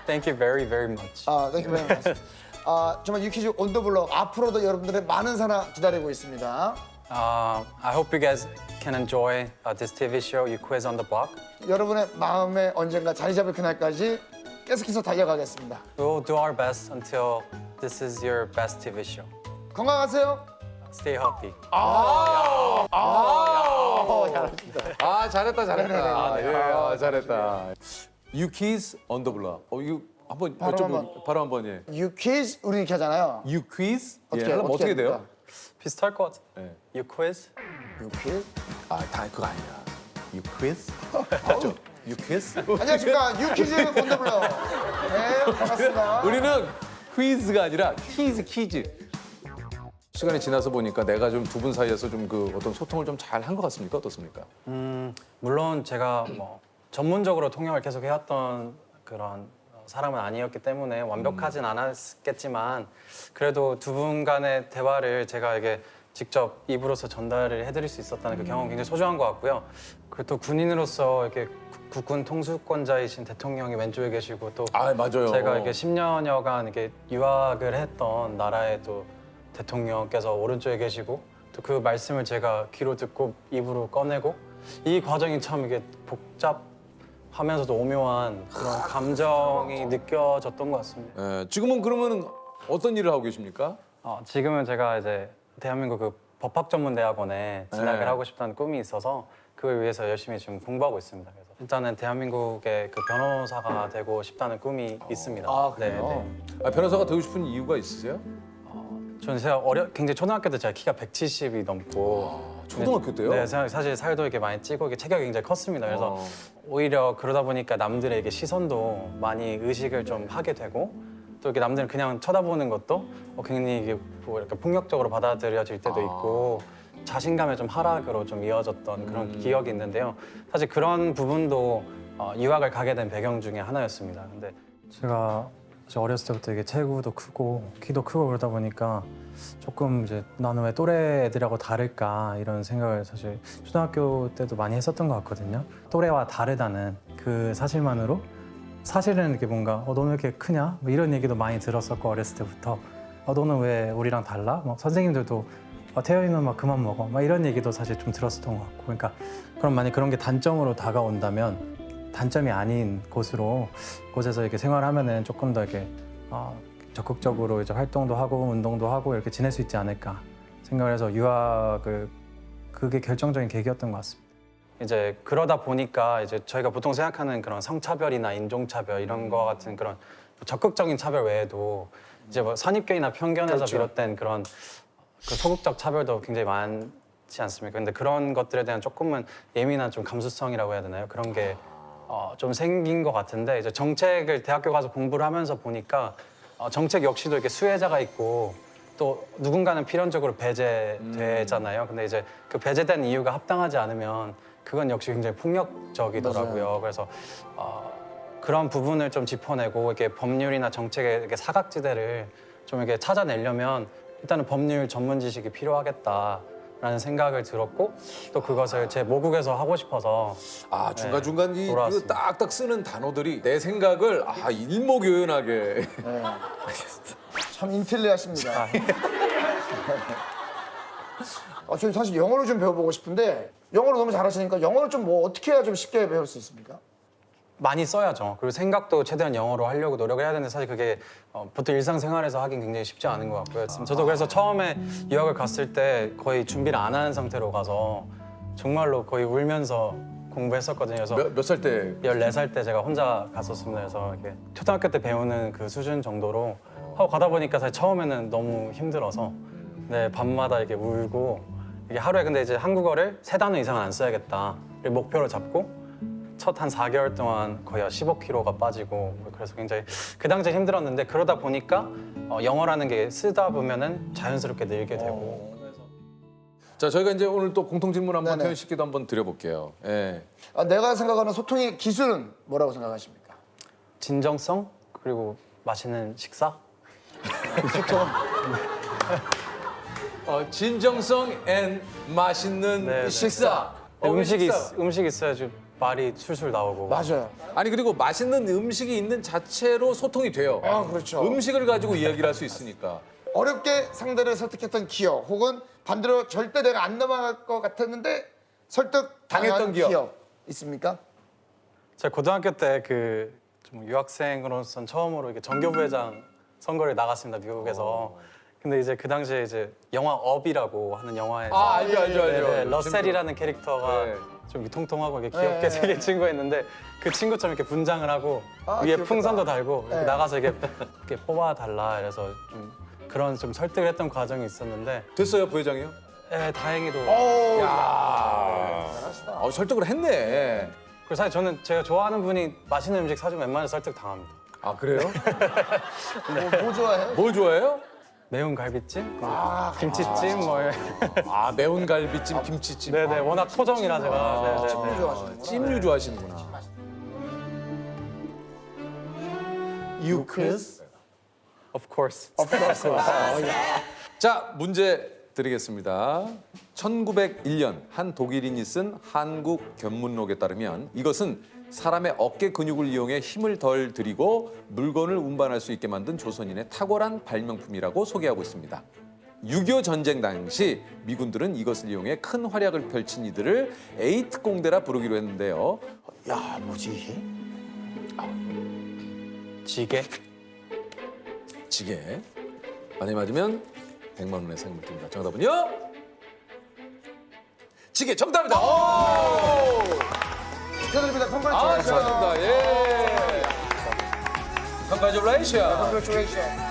S18: Thank you very much.
S1: Thank you very much. 정말 유퀴즈 온 더 블럭 앞으로도 여러분들의 많은 사랑 기다리고 있습니다.
S18: I hope you guys can enjoy this TV show, You Quiz on the Block.
S1: 여러분의 마음에 언젠가 자리 잡을 그날까지 계속해서 달려가겠습니다.
S18: We will do our best until this is your best TV show.
S1: 건강하세요.
S18: Stay healthy.
S2: 잘했다.
S1: 네네네.
S2: 잘했다. 유퀴즈 on the block. 이거 한번 바로 한번 예.
S1: 유퀴즈 우리 이렇게 하잖아요.
S2: 유퀴즈?
S1: 어떻게
S2: 하면 어떻게 돼요?
S1: 합니까?
S18: 비슷할 것 같아.
S2: 네.
S18: You Quiz?
S1: 유퀴즈?
S2: 다 그거 아니야. 유퀴즈? 맞죠? 유퀴즈?
S1: 안녕하십니까. 유퀴즈 온 더 블럭. 네, 반갑습니다.
S2: 우리는 퀴즈가 아니라 퀴즈. 시간이 지나서 보니까 내가 좀 두 분 사이에서 좀 그 어떤 소통을 좀 잘 한 것 같습니까? 어떻습니까?
S18: 물론 제가 뭐 전문적으로 통역을 계속 해왔던 그런 사람은 아니었기 때문에 완벽하진 않았겠지만 그래도 두 분 간의 대화를 제가 이게 직접 입으로서 전달을 해드릴 수 있었다는 그 경험이 굉장히 소중한 것 같고요. 그리고 또 군인으로서 이렇게 국군 통수권자이신 대통령이 왼쪽에 계시고 또
S2: 맞아요.
S18: 제가 이렇게 10년여간 이렇게 유학을 했던 나라의 또 대통령께서 오른쪽에 계시고 또 그 말씀을 제가 귀로 듣고 입으로 꺼내고 이 과정이 참 이게 복잡하면서도 오묘한 그런 감정이 느껴졌던 것 같습니다.
S2: 지금은 그러면 어떤 일을 하고 계십니까?
S18: 지금은 제가 이제 대한민국 그 법학전문대학원에 진학을 하고 싶다는 꿈이 있어서 그걸 위해서 열심히 지금 공부하고 있습니다. 그래서 일단은 대한민국의 그 변호사가 되고 싶다는 꿈이 있습니다.
S2: 그래요? 변호사가 되고 싶은 이유가 있으세요?
S18: 저는 제가 굉장히 초등학교 때 제가 키가 170이 넘고
S2: 초등학교 때요?
S18: 네, 사실 살도 이렇게 많이 찌고 이게 체격이 굉장히 컸습니다. 그래서 오히려 그러다 보니까 남들의 이게 시선도 많이 의식을 좀 하게 되고 또 이렇게 남들은 그냥 쳐다보는 것도 굉장히 이게 뭐 이렇게 폭력적으로 받아들여질 때도 있고 자신감의 좀 하락으로 좀 이어졌던 그런 기억이 있는데요. 사실 그런 부분도 유학을 가게 된 배경 중에 하나였습니다. 근데 제가 어렸을 때부터 이게 체구도 크고 키도 크고 그러다 보니까 조금 이제 나는 왜 또래 애들하고 다를까 이런 생각을 사실 초등학교 때도 많이 했었던 것 같거든요. 또래와 다르다는 그 사실만으로 사실은 이렇게 뭔가 너는 왜 이렇게 크냐? 뭐 이런 얘기도 많이 들었었고 어렸을 때부터 너는 왜 우리랑 달라? 막 선생님들도 태연이는 막 그만 먹어 막 이런 얘기도 사실 좀 들었었던 것 같고 그러니까 그럼 만약 그런 게 단점으로 다가온다면 단점이 아닌 곳에서 이렇게 생활하면은 조금 더 이렇게 적극적으로 이제 활동도 하고 운동도 하고 이렇게 지낼 수 있지 않을까 생각을 해서 유학을 그게 결정적인 계기였던 것 같습니다. 이제 그러다 보니까 이제 저희가 보통 생각하는 그런 성차별이나 인종차별 이런 거 같은 그런 적극적인 차별 외에도 이제 뭐 선입견이나 편견에서 비롯된 그런 그 소극적 차별도 굉장히 많지 않습니까? 근데 그런 것들에 대한 조금은 예민한 좀 감수성이라고 해야 되나요? 그런 게 좀 생긴 것 같은데 이제 정책을 대학교 가서 공부를 하면서 보니까 정책 역시도 이렇게 수혜자가 있고 또 누군가는 필연적으로 배제되잖아요. 근데 이제 그 배제된 이유가 합당하지 않으면 그건 역시 굉장히 폭력적이더라고요.
S1: 맞아요.
S18: 그래서 그런 부분을 좀 짚어내고 이렇게 법률이나 정책의 이렇게 사각지대를 좀 이렇게 찾아내려면 일단은 법률 전문 지식이 필요하겠다라는 생각을 들었고 또 그것을 제 모국에서 하고 싶어서
S2: 중간중간 이
S18: 돌아왔습니다.
S2: 딱딱 쓰는 단어들이 내 생각을 일목요연하게.
S1: 참 인텔리하십니다. 저는 사실 영어를 좀 배워보고 싶은데 영어를 너무 잘하시니까 영어를 좀 뭐 어떻게 해야 좀 쉽게 배울 수 있습니까?
S18: 많이 써야죠. 그리고 생각도 최대한 영어로 하려고 노력을 해야 되는데 사실 그게 보통 일상생활에서 하긴 굉장히 쉽지 않은 것 같고요. 저도 그래서 처음에 유학을 갔을 때 거의 준비를 안 하는 상태로 가서 정말로 거의 울면서 공부했었거든요. 그래서
S2: 몇 살 때?
S18: 14살 때 제가 혼자 갔었습니다. 그래서 이렇게 초등학교 때 배우는 그 수준 정도로 하고 가다 보니까 사실 처음에는 너무 힘들어서 밤마다 이렇게 울고 이게 하루에 근데 이제 한국어를 3단어 이상은 안 써야겠다를 목표로 잡고 첫 한 4개월 동안 거의 15kg가 빠지고 그래서 굉장히 그 당시에 힘들었는데 그러다 보니까 영어라는 게 쓰다 보면은 자연스럽게 늘게 되고
S2: 자, 저희가 이제 오늘 또 공통 질문 한번 태연 씨께도 한번 드려볼게요. 예.
S1: 내가 생각하는 소통의 기술은 뭐라고 생각하십니까?
S18: 진정성 그리고 맛있는 식사.
S1: 소통.
S2: 진정성 앤 맛있는 식사.
S18: 음식이 있어야지 말이 술술 나오고.
S1: 맞아요.
S2: 아니 그리고 맛있는 음식이 있는 자체로 소통이 돼요.
S1: 그렇죠.
S2: 음식을 가지고 이야기를 할 수 있으니까.
S1: 어렵게 상대를 설득했던 기억 혹은 반대로 절대 내가 안 넘어갈 것 같았는데 설득 당했던 기억 있습니까?
S18: 제가 고등학교 때 좀 유학생으로서 처음으로 이렇게 정교부회장 선거를 나갔습니다 미국에서. 근데 이제 그 당시에 이제 영화 업이라고 하는 영화에서
S2: 알죠.
S18: 러셀이라는 캐릭터가 좀 통통하고 이렇게 귀엽게 생긴 친구였는데 그 친구처럼 이렇게 분장을 하고 위에
S1: 귀엽겠다.
S18: 풍선도 달고 이렇게 나가서 이렇게 뽑아달라 이래서 좀 그런 좀 설득을 했던 과정이 있었는데
S2: 됐어요 부회장이요?
S18: 네 다행히도.
S2: 설득을 했네.
S18: 그리고 사실 저는 제가 좋아하는 분이 맛있는 음식 사주면 웬만해서 설득 당합니다.
S2: 아 그래요?
S1: 뭐 좋아해요?
S2: 뭘 좋아해요?
S18: 매운 갈비찜, 김치찜
S2: 매운 갈비찜, 김치찜.
S18: 네네 워낙 토종이라 제가.
S1: 찜류 좋아하시는구나.
S2: 찜류 좋아하시는구나.
S1: You kiss?
S18: Of course.
S2: 자, 문제 드리겠습니다. 1901년 한 독일인이 쓴 한국 견문록에 따르면 이것은 사람의 어깨 근육을 이용해 힘을 덜 들이고 물건을 운반할 수 있게 만든 조선인의 탁월한 발명품이라고 소개하고 있습니다. 6.25 전쟁 당시 미군들은 이것을 이용해 큰 활약을 펼친 이들을 에이트 공대라 부르기로 했는데요.
S1: 야, 뭐지 이게?
S18: 지게?
S2: 지게. 만약에 맞으면 100만 원의 상금을 드립니다. 정답은요? 지게 정답입니다.
S1: 축하드립니다.
S2: 축하드립니다. 예. Congratulations.
S1: Congratulations.